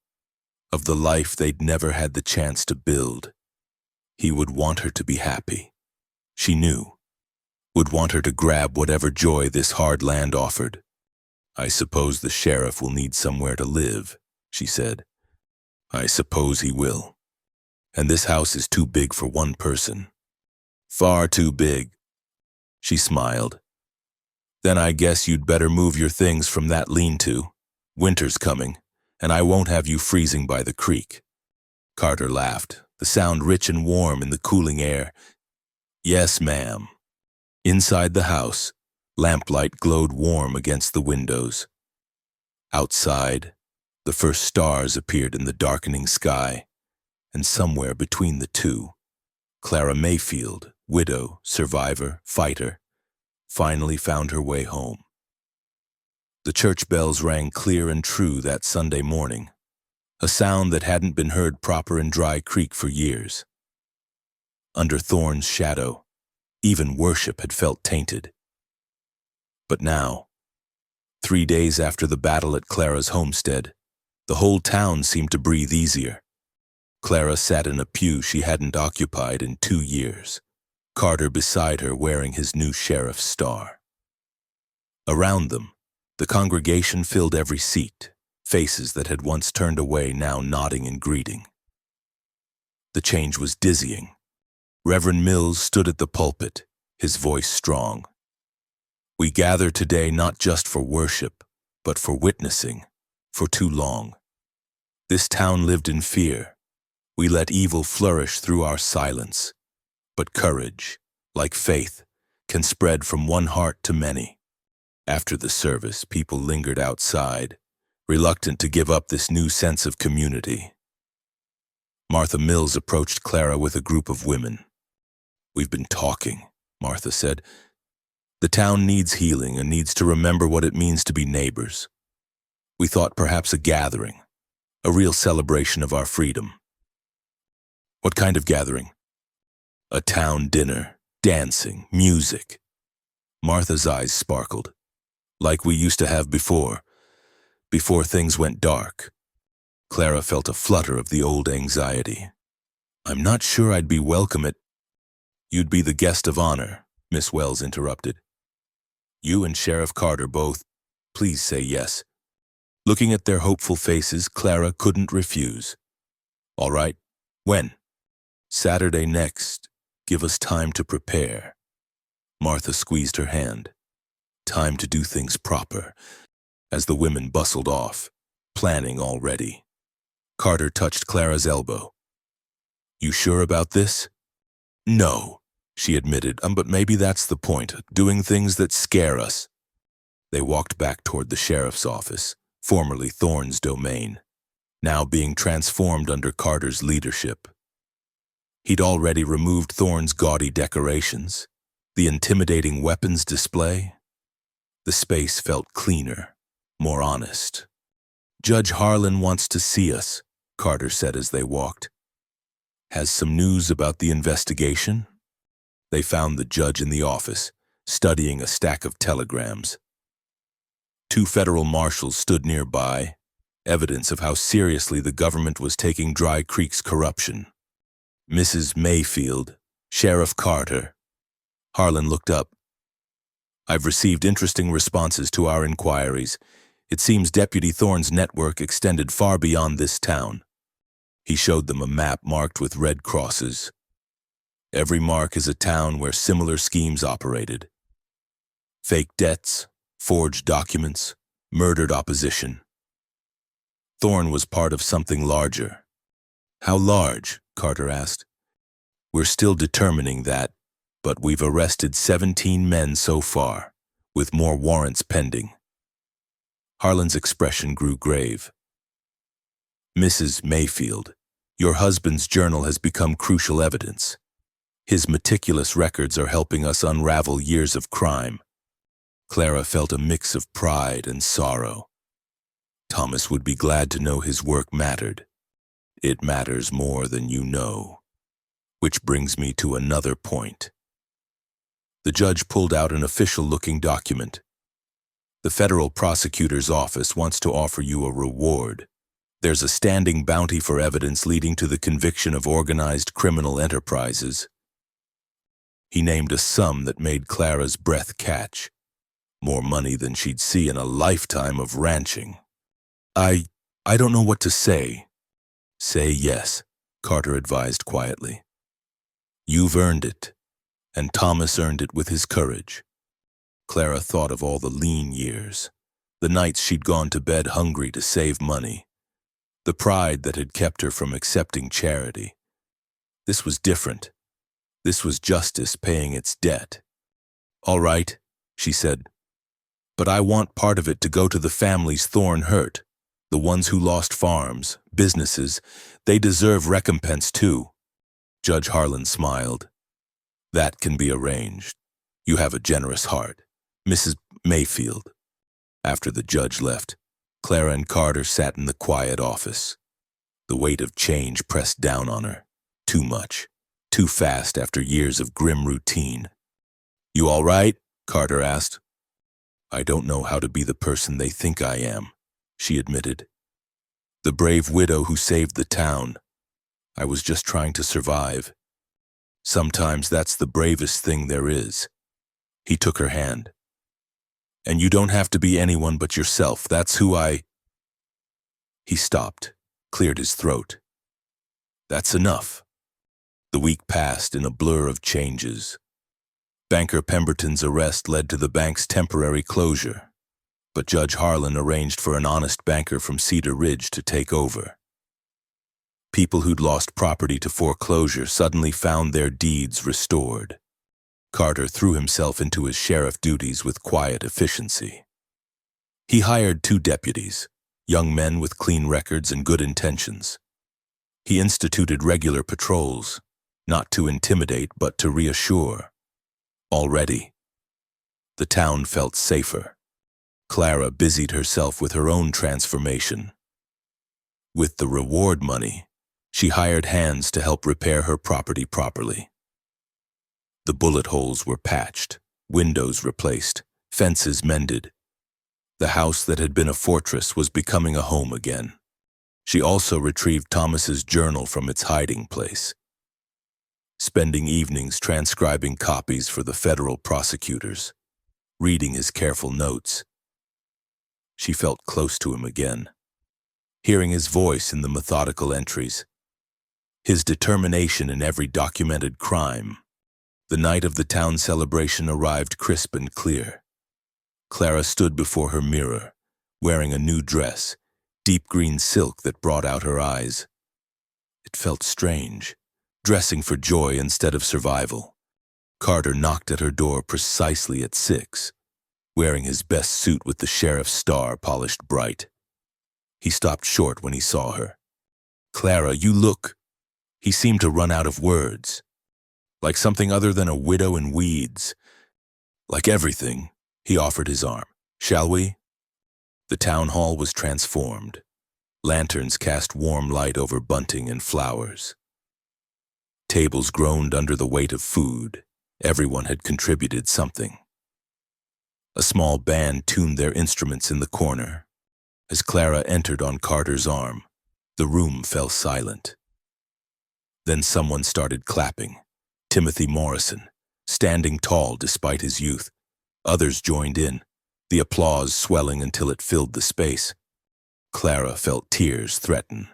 of the life they'd never had the chance to build. He would want her to be happy. She knew. Would want her to grab whatever joy this hard land offered. I suppose the sheriff will need somewhere to live, she said. I suppose he will. And this house is too big for one person. Far too big. She smiled. Then I guess you'd better move your things from that lean-to. Winter's coming, and I won't have you freezing by the creek. Carter laughed, the sound rich and warm in the cooling air. Yes, ma'am. Inside the house, lamplight glowed warm against the windows. Outside, the first stars appeared in the darkening sky, and somewhere between the two, Clara Mayfield, widow, survivor, fighter, finally found her way home. The church bells rang clear and true that Sunday morning, a sound that hadn't been heard proper in Dry Creek for years. Under Thorne's shadow, even worship had felt tainted. But now, 3 days after the battle at Clara's homestead, The whole town seemed to breathe easier. Clara sat in a pew she hadn't occupied in 2 years, Carter beside her wearing his new sheriff's star. Around them, the congregation filled every seat, faces that had once turned away now nodding in greeting. The change was dizzying. Reverend Mills stood at the pulpit, his voice strong. We gather today not just for worship, but for witnessing, for too long. This town lived in fear. We let evil flourish through our silence. But courage, like faith, can spread from one heart to many. After the service, people lingered outside, reluctant to give up this new sense of community. Martha Mills approached Clara with a group of women. We've been talking, Martha said. The town needs healing and needs to remember what it means to be neighbors. We thought perhaps a gathering, a real celebration of our freedom. What kind of gathering? A town dinner, dancing, music. Martha's eyes sparkled, like we used to have before things went dark. Clara felt a flutter of the old anxiety. I'm not sure I'd be welcome at— You'd be the guest of honor, Miss Wells interrupted. You and Sheriff Carter both. Please say yes. Looking at their hopeful faces, Clara couldn't refuse. All right. When? Saturday next. Give us time to prepare. Martha squeezed her hand. Time to do things proper, as the women bustled off, planning already. Carter touched Clara's elbow. You sure about this? No, she admitted, but maybe that's the point, doing things that scare us. They walked back toward the sheriff's office, formerly Thorne's domain, now being transformed under Carter's leadership. He'd already removed Thorne's gaudy decorations, the intimidating weapons display. The space felt cleaner, more honest. Judge Harlan wants to see us, Carter said as they walked. Has some news about the investigation? They found the judge in the office, studying a stack of telegrams. 2 federal marshals stood nearby, evidence of how seriously the government was taking Dry Creek's corruption. Mrs. Mayfield, Sheriff Carter. Harlan looked up. I've received interesting responses to our inquiries. It seems Deputy Thorne's network extended far beyond this town. He showed them a map marked with red crosses. Every mark is a town where similar schemes operated. Fake debts, forged documents, murdered opposition. Thorne was part of something larger. How large? Carter asked. We're still determining that, but we've arrested 17 men so far, with more warrants pending. Harlan's expression grew grave. Mrs. Mayfield, your husband's journal has become crucial evidence. His meticulous records are helping us unravel years of crime. Clara felt a mix of pride and sorrow. Thomas would be glad to know his work mattered. It matters more than you know. Which brings me to another point. The judge pulled out an official-looking document. The federal prosecutor's office wants to offer you a reward. There's a standing bounty for evidence leading to the conviction of organized criminal enterprises. He named a sum that made Clara's breath catch. More money than she'd see in a lifetime of ranching. I don't know what to say. Say yes, Carter advised quietly. You've earned it, and Thomas earned it with his courage. Clara thought of all the lean years, the nights she'd gone to bed hungry to save money, the pride that had kept her from accepting charity. This was different. This was justice paying its debt. All right, she said, but I want part of it to go to the families Thorne hurt, the ones who lost farms, businesses. They deserve recompense too. Judge Harlan smiled. That can be arranged. You have a generous heart, Mrs. Mayfield. After the judge left, Clara and Carter sat in the quiet office. The weight of change pressed down on her. Too much. Too fast after years of grim routine. You all right? Carter asked. I don't know how to be the person they think I am, she admitted. The brave widow who saved the town. I was just trying to survive. Sometimes that's the bravest thing there is. He took her hand. And you don't have to be anyone but yourself. That's who I... He stopped, cleared his throat. That's enough. The week passed in a blur of changes. Banker Pemberton's arrest led to the bank's temporary closure, but Judge Harlan arranged for an honest banker from Cedar Ridge to take over. People who'd lost property to foreclosure suddenly found their deeds restored. Carter threw himself into his sheriff duties with quiet efficiency. He hired 2 deputies, young men with clean records and good intentions. He instituted regular patrols, not to intimidate but to reassure. Already, the town felt safer. Clara busied herself with her own transformation. With the reward money, she hired hands to help repair her property properly. The bullet holes were patched, windows replaced, fences mended. The house that had been a fortress was becoming a home again. She also retrieved Thomas's journal from its hiding place, spending evenings transcribing copies for the federal prosecutors, reading his careful notes. She felt close to him again, hearing his voice in the methodical entries, his determination in every documented crime. The night of the town celebration arrived crisp and clear. Clara stood before her mirror, wearing a new dress, deep green silk that brought out her eyes. It felt strange, dressing for joy instead of survival. Carter knocked at her door precisely at 6, wearing his best suit with the sheriff's star polished bright. He stopped short when he saw her. "Clara, you look..." He seemed to run out of words. Like something other than a widow in weeds. Like everything, he offered his arm. "Shall we?" The town hall was transformed. Lanterns cast warm light over bunting and flowers. Tables groaned under the weight of food. Everyone had contributed something. A small band tuned their instruments in the corner. As Clara entered on Carter's arm, the room fell silent. Then someone started clapping. Timothy Morrison, standing tall despite his youth. Others joined in, the applause swelling until it filled the space. Clara felt tears threaten.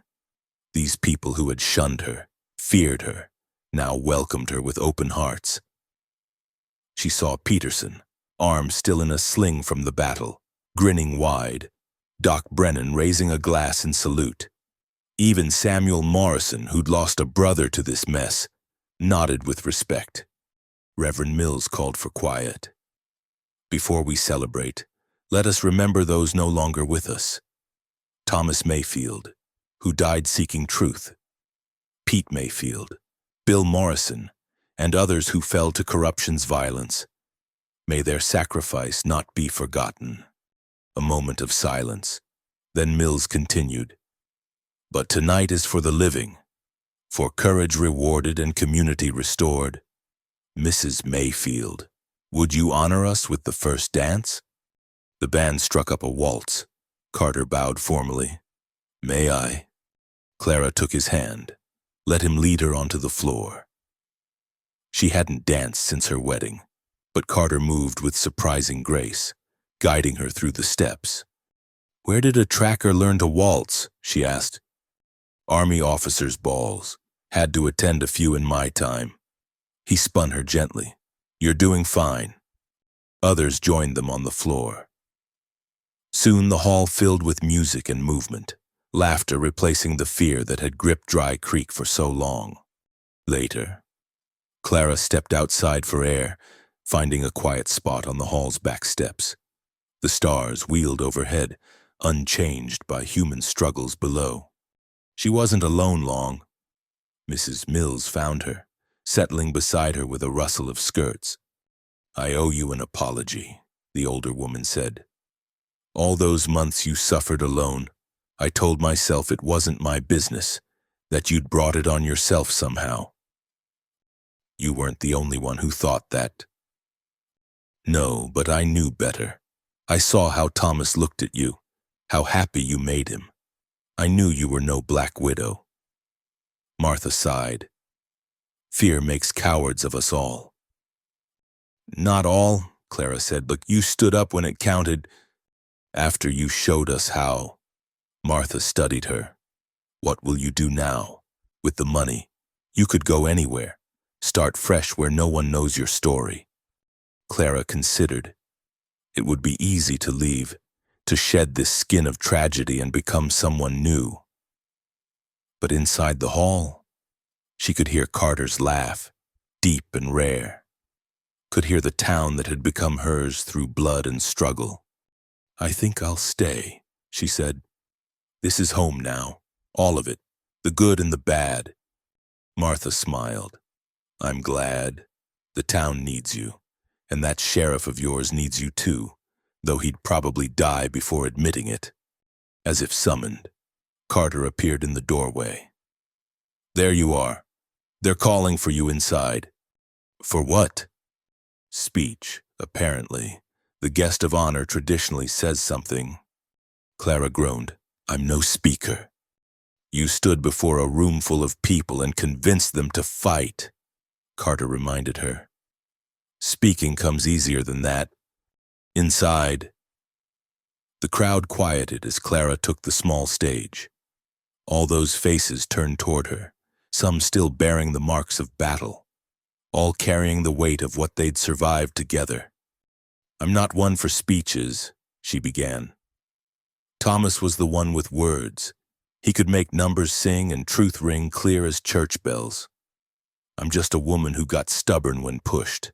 These people who had shunned her, feared her, now welcomed her with open hearts. She saw Peterson, arm still in a sling from the battle, grinning wide. Doc Brennan raising a glass in salute. Even Samuel Morrison, who'd lost a brother to this mess, nodded with respect. Reverend Mills called for quiet. "Before we celebrate, let us remember those no longer with us. Thomas Mayfield, who died seeking truth. Pete Mayfield, Bill Morrison, and others who fell to corruption's violence. May their sacrifice not be forgotten." A moment of silence. Then Mills continued. "But tonight is for the living, for courage rewarded and community restored. Mrs. Mayfield, would you honor us with the first dance?" The band struck up a waltz. Carter bowed formally. "May I?" Clara took his hand, let him lead her onto the floor. She hadn't danced since her wedding, but Carter moved with surprising grace, guiding her through the steps. "Where did a tracker learn to waltz?" she asked. "Army officers' balls. Had to attend a few in my time." He spun her gently. "You're doing fine." Others joined them on the floor. Soon the hall filled with music and movement, laughter replacing the fear that had gripped Dry Creek for so long. Later, Clara stepped outside for air, finding a quiet spot on the hall's back steps. The stars wheeled overhead, unchanged by human struggles below. She wasn't alone long. Mrs. Mills found her, settling beside her with a rustle of skirts. "I owe you an apology," the older woman said. "All those months you suffered alone, I told myself it wasn't my business, that you'd brought it on yourself somehow. You weren't the only one who thought that." "No, but I knew better. I saw how Thomas looked at you, how happy you made him. I knew you were no Black Widow." Martha sighed. "Fear makes cowards of us all." "Not all," Clara said, "but you stood up when it counted after you showed us how." Martha studied her. "What will you do now? With the money, you could go anywhere, start fresh where no one knows your story." Clara considered. It would be easy to leave, to shed this skin of tragedy and become someone new. But inside the hall, she could hear Carter's laugh, deep and rare. Could hear the town that had become hers through blood and struggle. "I think I'll stay," she said. "This is home now, all of it, the good and the bad." Martha smiled. "I'm glad. The town needs you, and that sheriff of yours needs you too, though he'd probably die before admitting it." As if summoned, Carter appeared in the doorway. "There you are. They're calling for you inside." "For what?" "Speech, apparently. The guest of honor traditionally says something." Clara groaned. "I'm no speaker." "You stood before a room full of people and convinced them to fight," Carter reminded her. "Speaking comes easier than that. Inside." The crowd quieted as Clara took the small stage. All those faces turned toward her, some still bearing the marks of battle, all carrying the weight of what they'd survived together. "I'm not one for speeches," she began. Thomas was the one with words. He could make numbers sing and truth ring clear as church bells. "I'm just a woman who got stubborn when pushed."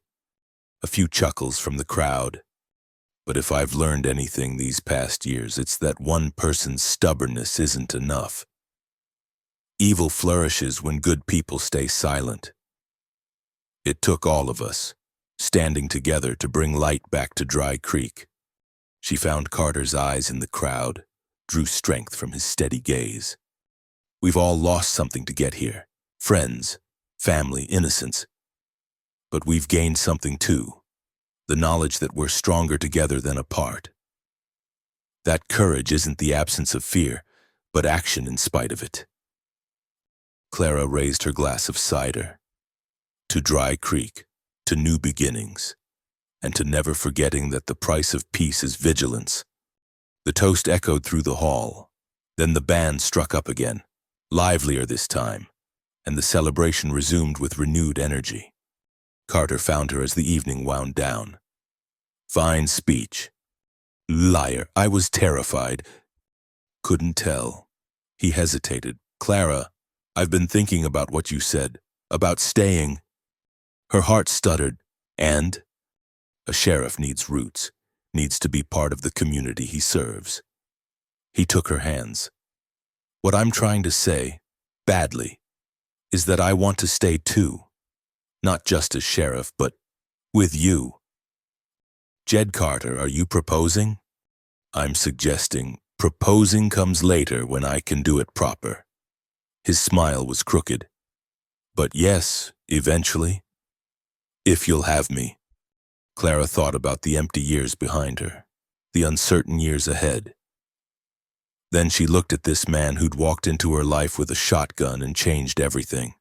A few chuckles from the crowd. "But if I've learned anything these past years, it's that one person's stubbornness isn't enough. Evil flourishes when good people stay silent." It took all of us, standing together to bring light back to Dry Creek. She found Carter's eyes in the crowd, drew strength from his steady gaze. "We've all lost something to get here. Friends, family, innocence. But we've gained something too. The knowledge that we're stronger together than apart. That courage isn't the absence of fear, but action in spite of it." Clara raised her glass of cider. To Dry Creek, to new beginnings, and to never forgetting that the price of peace is vigilance. The toast echoed through the hall. Then the band struck up again, livelier this time, and the celebration resumed with renewed energy. Carter found her as the evening wound down. "Fine speech." "Liar, I was terrified." "Couldn't tell." He hesitated. "Clara, I've been thinking about what you said, about staying." Her heart stuttered. "And?" "A sheriff needs roots, needs to be part of the community he serves." He took her hands. "What I'm trying to say, badly, is that I want to stay too. Not just as sheriff, but with you." "Jed Carter, are you proposing?" "I'm suggesting proposing comes later when I can do it proper." His smile was crooked. "But yes, eventually. If you'll have me." Clara thought about the empty years behind her, the uncertain years ahead. Then she looked at this man who'd walked into her life with a shotgun and changed everything.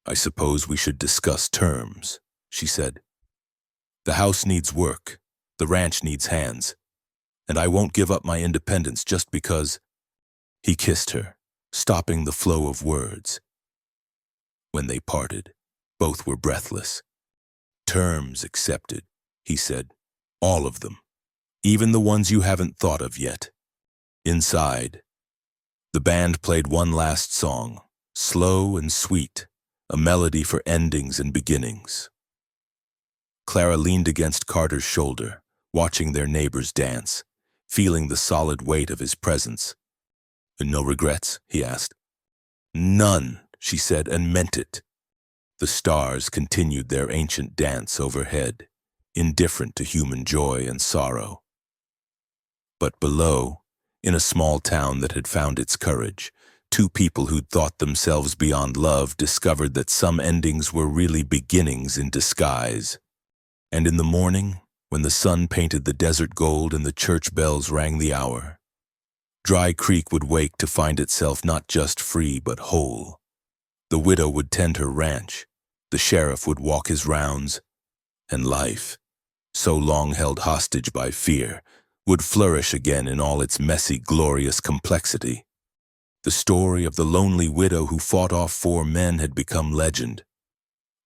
"I suppose we should discuss terms," she said. "The house needs work, the ranch needs hands, and I won't give up my independence just because—" He kissed her, stopping the flow of words. When they parted, both were breathless. "Terms accepted," he said. "All of them. Even the ones you haven't thought of yet." Inside, the band played one last song, slow and sweet, a melody for endings and beginnings. Clara leaned against Carter's shoulder, watching their neighbors dance, feeling the solid weight of his presence. "No regrets?" he asked. "None," she said, and meant it. The stars continued their ancient dance overhead, indifferent to human joy and sorrow. But below, in a small town that had found its courage, two people who'd thought themselves beyond love discovered that some endings were really beginnings in disguise. And in the morning, when the sun painted the desert gold and the church bells rang the hour, Dry Creek would wake to find itself not just free but whole. The widow would tend her ranch, the sheriff would walk his rounds, and life, so long held hostage by fear, would flourish again in all its messy, glorious complexity. The story of the lonely widow who fought off 4 men had become legend.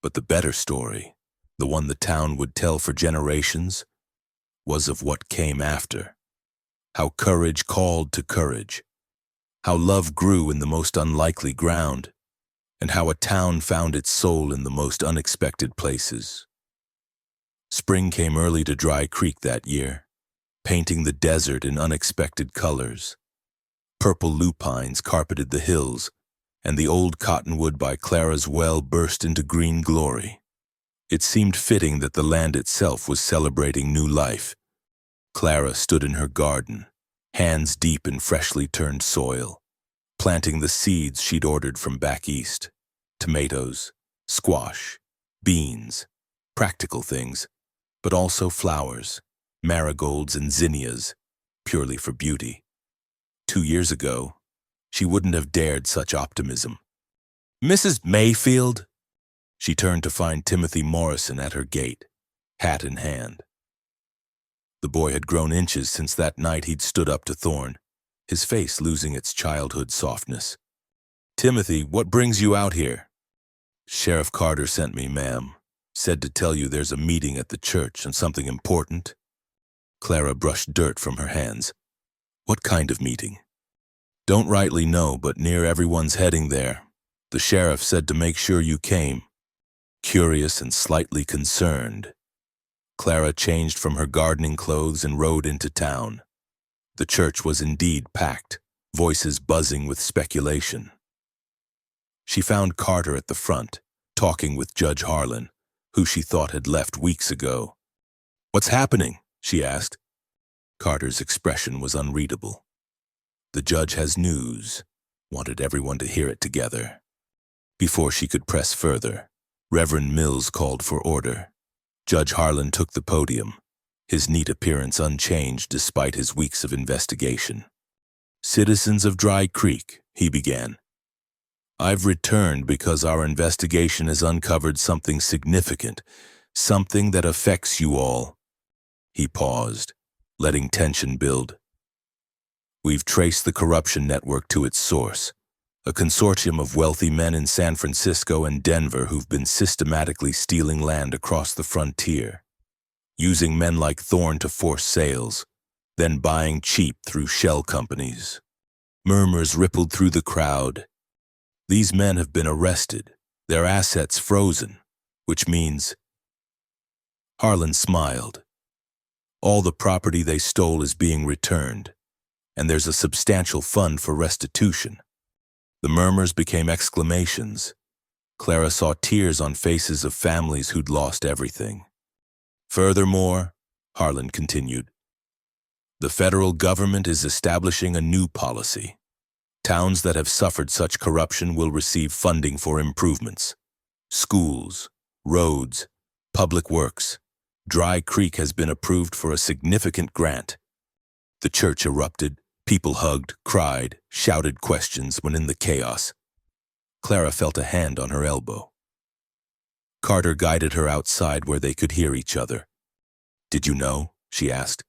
But the better story, the one the town would tell for generations, was of what came after. How courage called to courage, how love grew in the most unlikely ground, and how a town found its soul in the most unexpected places. Spring came early to Dry Creek that year, painting the desert in unexpected colors. Purple lupines carpeted the hills, and the old cottonwood by Clara's well burst into green glory. It seemed fitting that the land itself was celebrating new life. Clara stood in her garden, hands deep in freshly turned soil, planting the seeds she'd ordered from back east. Tomatoes, squash, beans, practical things, but also flowers, marigolds and zinnias, purely for beauty. 2 years ago, she wouldn't have dared such optimism. "Mrs. Mayfield?" She turned to find Timothy Morrison at her gate, hat in hand. The boy had grown inches since that night he'd stood up to Thorne, his face losing its childhood softness. "Timothy, what brings you out here?" "Sheriff Carter sent me, ma'am. Said to tell you there's a meeting at the church and something important." Clara brushed dirt from her hands. "What kind of meeting?" "Don't rightly know, but near everyone's heading there. The sheriff said to make sure you came." Curious and slightly concerned, Clara changed from her gardening clothes and rode into town. The church was indeed packed, voices buzzing with speculation. She found Carter at the front, talking with Judge Harlan, who she thought had left weeks ago. "What's happening?" she asked. Carter's expression was unreadable. "The judge has news," wanted everyone to hear it together. Before she could press further, Reverend Mills called for order. Judge Harlan took the podium, his neat appearance unchanged despite his weeks of investigation. "Citizens of Dry Creek," he began, "I've returned because our investigation has uncovered something significant, something that affects you all." He paused, letting tension build. "We've traced the corruption network to its source, a consortium of wealthy men in San Francisco and Denver who've been systematically stealing land across the frontier, using men like Thorne to force sales, then buying cheap through shell companies." Murmurs rippled through the crowd. "These men have been arrested, their assets frozen, which means—" Harlan smiled. "All the property they stole is being returned, and there's a substantial fund for restitution." The murmurs became exclamations. Clara saw tears on faces of families who'd lost everything. "Furthermore," Harlan continued, "the federal government is establishing a new policy. Towns that have suffered such corruption will receive funding for improvements. Schools, roads, public works. Dry Creek has been approved for a significant grant." The church erupted. People hugged, cried, shouted questions when in the chaos. Clara felt a hand on her elbow. Carter guided her outside where they could hear each other. "Did you know?" she asked.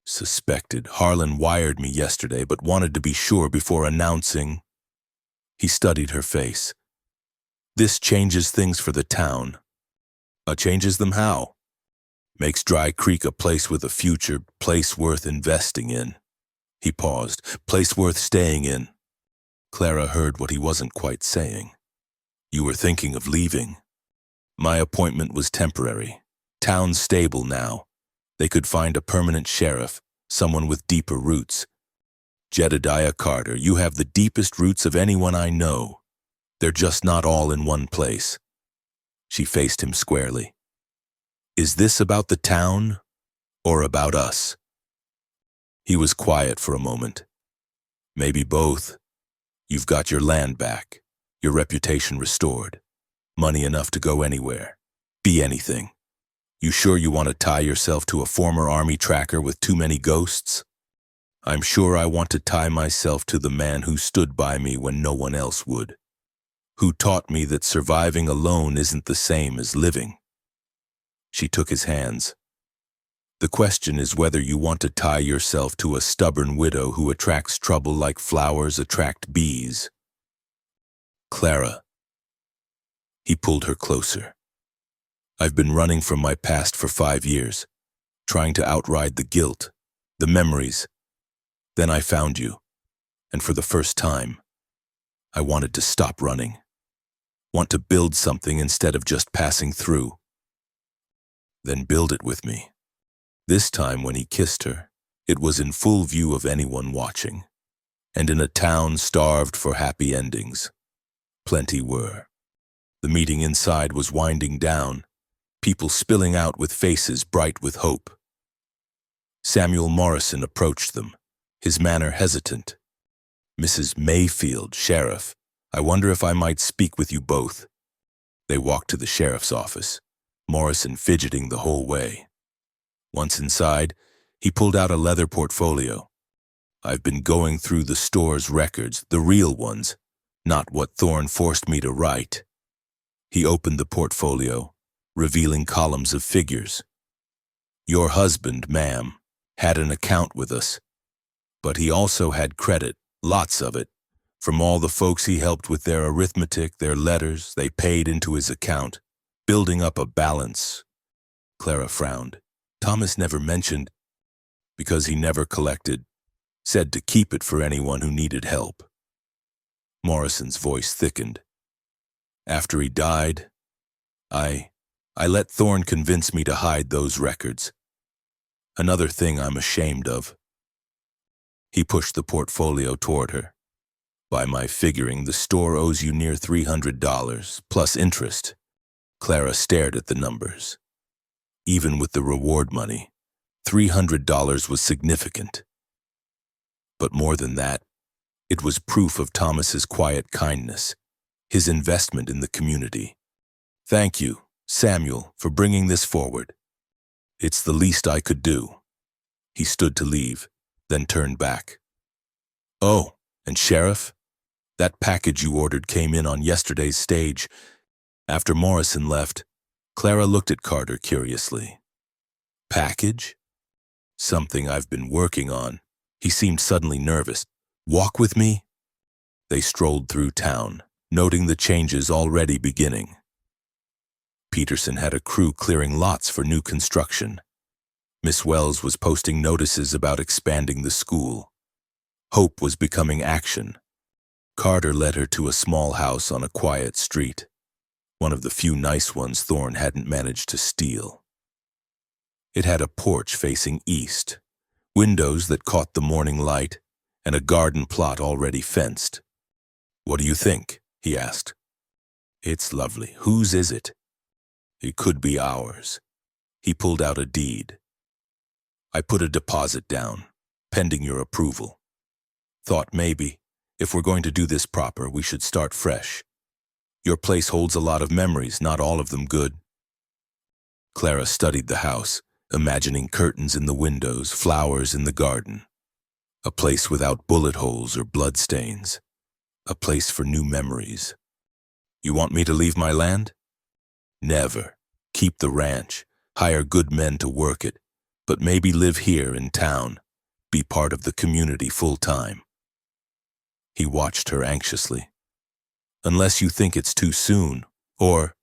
"Suspected. Harlan wired me yesterday, but wanted to be sure before announcing." He studied her face. "This changes things for the town." Changes them how?" "Makes Dry Creek a place with a future, place worth investing in." He paused. "Place worth staying in." Clara heard what he wasn't quite saying. "You were thinking of leaving." "My appointment was temporary. Town's stable now. They could find a permanent sheriff, someone with deeper roots. Jedediah Carter, you have the deepest roots of anyone I know. They're just not all in one place." She faced him squarely. "Is this about the town or about us?" He was quiet for a moment. "Maybe both. You've got your land back, your reputation restored, money enough to go anywhere, be anything. You sure you want to tie yourself to a former army tracker with too many ghosts?" I'm sure I want to tie myself to the man who stood by me when no one else would, who taught me that surviving alone isn't the same as living. She took his hands. The question is whether you want to tie yourself to a stubborn widow who attracts trouble like flowers attract bees. Clara. He pulled her closer. I've been running from my past for 5 years, trying to outride the guilt, the memories. Then I found you, and for the first time, I wanted to stop running. Want to build something instead of just passing through. Then build it with me. This time when he kissed her, it was in full view of anyone watching, and in a town starved for happy endings. Plenty were. The meeting inside was winding down, people spilling out with faces bright with hope. Samuel Morrison approached them, his manner hesitant. Mrs. Mayfield, Sheriff, I wonder if I might speak with you both. They walked to the sheriff's office, Morrison fidgeting the whole way. Once inside, he pulled out a leather portfolio. I've been going through the store's records, the real ones, not what Thorne forced me to write. He opened the portfolio, revealing columns of figures. Your husband, ma'am, had an account with us, but he also had credit, lots of it, from all the folks he helped with their arithmetic, their letters, they paid into his account, building up a balance. Clara frowned. Thomas never mentioned, because he never collected, said to keep it for anyone who needed help. Morrison's voice thickened. After he died, I let Thorne convince me to hide those records. Another thing I'm ashamed of. He pushed the portfolio toward her. By my figuring, the store owes you near $300, plus interest. Clara stared at the numbers. Even with the reward money, $300 was significant. But more than that, it was proof of Thomas's quiet kindness, his investment in the community. Thank you, Samuel, for bringing this forward. It's the least I could do. He stood to leave, then turned back. Oh, and Sheriff, that package you ordered came in on yesterday's stage. After Morrison left, Clara looked at Carter curiously. Package? Something I've been working on. He seemed suddenly nervous. Walk with me? They strolled through town, noting the changes already beginning. Peterson had a crew clearing lots for new construction. Miss Wells was posting notices about expanding the school. Hope was becoming action. Carter led her to a small house on a quiet street, one of the few nice ones Thorne hadn't managed to steal. It had a porch facing east, windows that caught the morning light, and a garden plot already fenced. What do you think? He asked. It's lovely. Whose is it? It could be ours. He pulled out a deed. I put a deposit down, pending your approval. Thought maybe, if we're going to do this proper, we should start fresh. Your place holds a lot of memories, not all of them good. Clara studied the house, imagining curtains in the windows, flowers in the garden. A place without bullet holes or bloodstains. A place for new memories. You want me to leave my land? Never. Keep the ranch, hire good men to work it, but maybe live here in town, be part of the community full-time. He watched her anxiously. Unless you think it's too soon, or...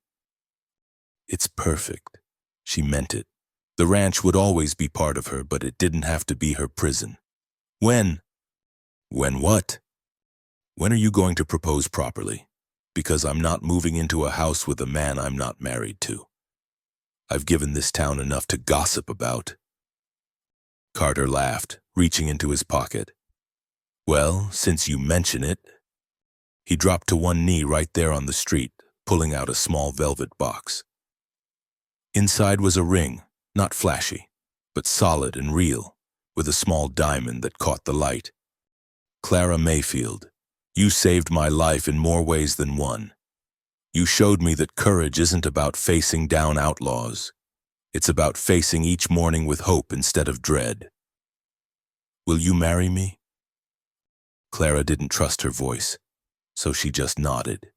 It's perfect. She meant it. The ranch would always be part of her, but it didn't have to be her prison. When? When what? When are you going to propose properly? Because I'm not moving into a house with a man I'm not married to. I've given this town enough to gossip about. Carter laughed, reaching into his pocket. Well, since you mention it... He dropped to one knee right there on the street, pulling out a small velvet box. Inside was a ring, not flashy, but solid and real, with a small diamond that caught the light. Clara Mayfield, you saved my life in more ways than one. You showed me that courage isn't about facing down outlaws. It's about facing each morning with hope instead of dread. Will you marry me? Clara didn't trust her voice, so she just nodded.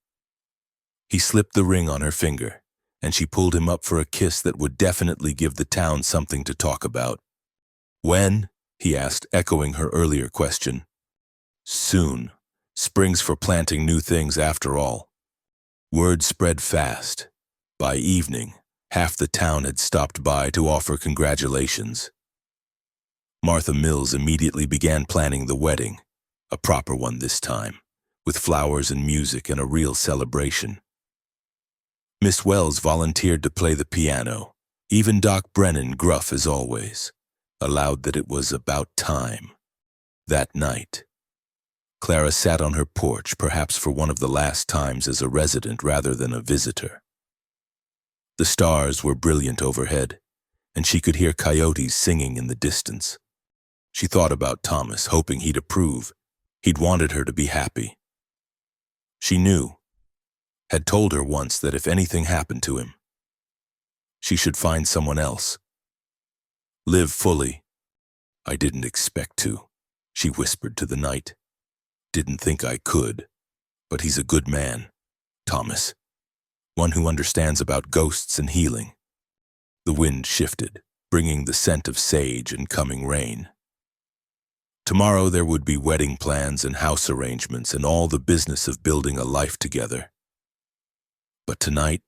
He slipped the ring on her finger, and she pulled him up for a kiss that would definitely give the town something to talk about. When? He asked, echoing her earlier question. Soon. Spring's for planting new things after all. Word spread fast. By evening, half the town had stopped by to offer congratulations. Martha Mills immediately began planning the wedding, a proper one this time, with flowers and music and a real celebration. Miss Wells volunteered to play the piano. Even Doc Brennan, gruff as always, allowed that it was about time. That night, Clara sat on her porch, perhaps for one of the last times as a resident rather than a visitor. The stars were brilliant overhead, and she could hear coyotes singing in the distance. She thought about Thomas, hoping he'd approve. He'd wanted her to be happy. She knew, had told her once that if anything happened to him, she should find someone else. Live fully. I didn't expect to, she whispered to the night. Didn't think I could, but he's a good man, Thomas. One who understands about ghosts and healing. The wind shifted, bringing the scent of sage and coming rain. Tomorrow there would be wedding plans and house arrangements and all the business of building a life together. But tonight,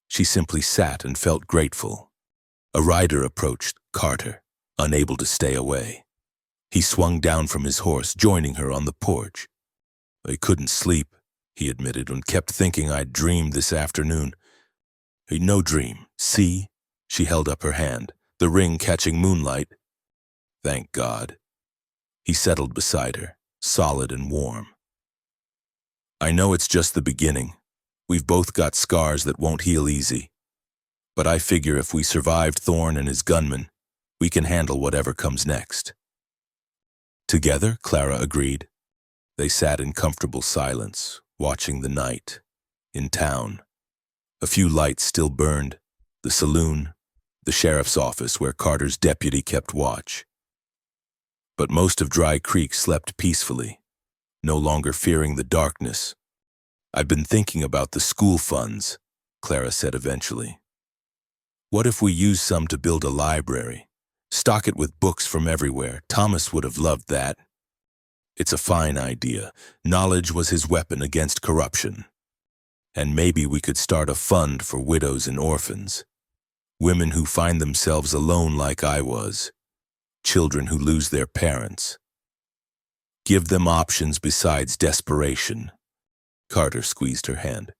she simply sat and felt grateful. A rider approached, Carter, unable to stay away. He swung down from his horse, joining her on the porch. I couldn't sleep, he admitted, and kept thinking I'd dreamed this afternoon. No dream. See? She held up her hand, the ring catching moonlight. Thank God. He settled beside her, solid and warm. I know it's just the beginning. We've both got scars that won't heal easy. But I figure if we survived Thorne and his gunmen, we can handle whatever comes next. Together, Clara agreed. They sat in comfortable silence, watching the night. In town, a few lights still burned, the saloon, the sheriff's office where Carter's deputy kept watch. But most of Dry Creek slept peacefully, no longer fearing the darkness. I've been thinking about the school funds, Clara said eventually. What if we use some to build a library? Stock it with books from everywhere. Thomas would have loved that. It's a fine idea. Knowledge was his weapon against corruption. And maybe we could start a fund for widows and orphans. Women who find themselves alone like I was. Children who lose their parents. Give them options besides desperation. Carter squeezed her hand.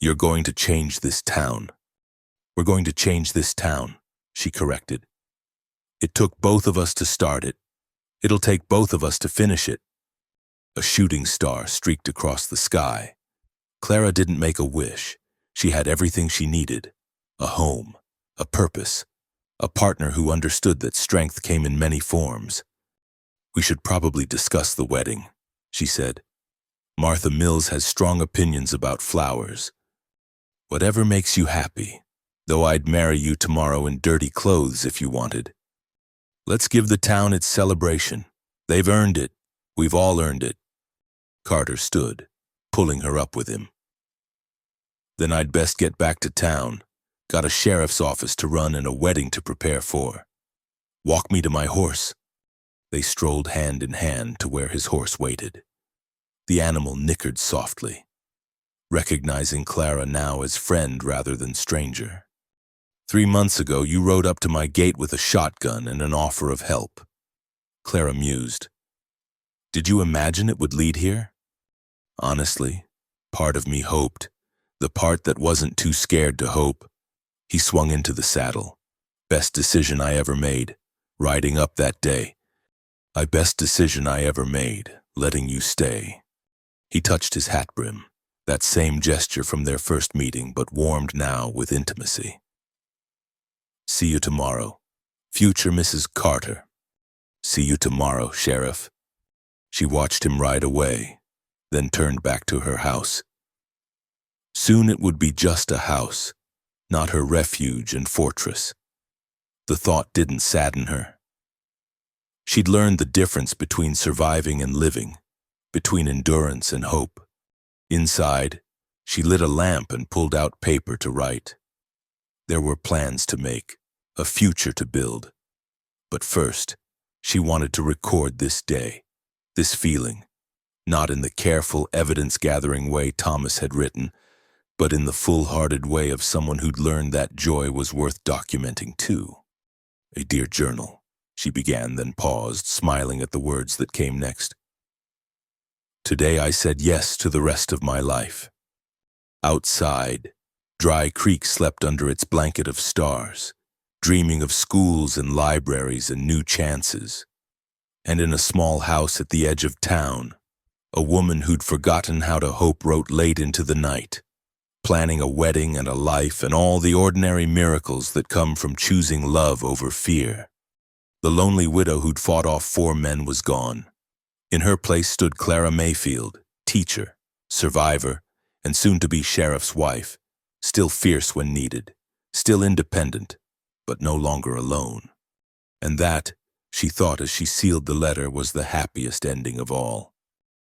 You're going to change this town. We're going to change this town, she corrected. It took both of us to start it. It'll take both of us to finish it. A shooting star streaked across the sky. Clara didn't make a wish. She had everything she needed. A home, a purpose, a partner who understood that strength came in many forms. We should probably discuss the wedding, she said. Martha Mills has strong opinions about flowers. Whatever makes you happy, though I'd marry you tomorrow in dirty clothes if you wanted. Let's give the town its celebration. They've earned it. We've all earned it. Carter stood, pulling her up with him. Then I'd best get back to town. Got a sheriff's office to run and a wedding to prepare for. Walk me to my horse. They strolled hand in hand to where his horse waited. The animal nickered softly, recognizing Clara now as friend rather than stranger. 3 months ago, you rode up to my gate with a shotgun and an offer of help. Clara mused. Did you imagine it would lead here? Honestly, part of me hoped. The part that wasn't too scared to hope. He swung into the saddle. Best decision I ever made, riding up that day. Best decision I ever made, letting you stay. He touched his hat brim, that same gesture from their first meeting, but warmed now with intimacy. See you tomorrow, future Mrs. Carter. See you tomorrow, Sheriff. She watched him ride away, then turned back to her house. Soon it would be just a house, not her refuge and fortress. The thought didn't sadden her. She'd learned the difference between surviving and living, between endurance and hope. Inside, she lit a lamp and pulled out paper to write. There were plans to make, a future to build. But first, she wanted to record this day, this feeling, not in the careful evidence-gathering way Thomas had written, but in the full-hearted way of someone who'd learned that joy was worth documenting too. "A dear journal," she began, then paused, smiling at the words that came next. "Today I said yes to the rest of my life." Outside, Dry Creek slept under its blanket of stars, dreaming of schools and libraries and new chances. And in a small house at the edge of town, a woman who'd forgotten how to hope wrote late into the night, planning a wedding and a life and all the ordinary miracles that come from choosing love over fear. The lonely widow who'd fought off 4 men was gone. In her place stood Clara Mayfield, teacher, survivor, and soon-to-be sheriff's wife, still fierce when needed, still independent, but no longer alone. And that, she thought as she sealed the letter, was the happiest ending of all.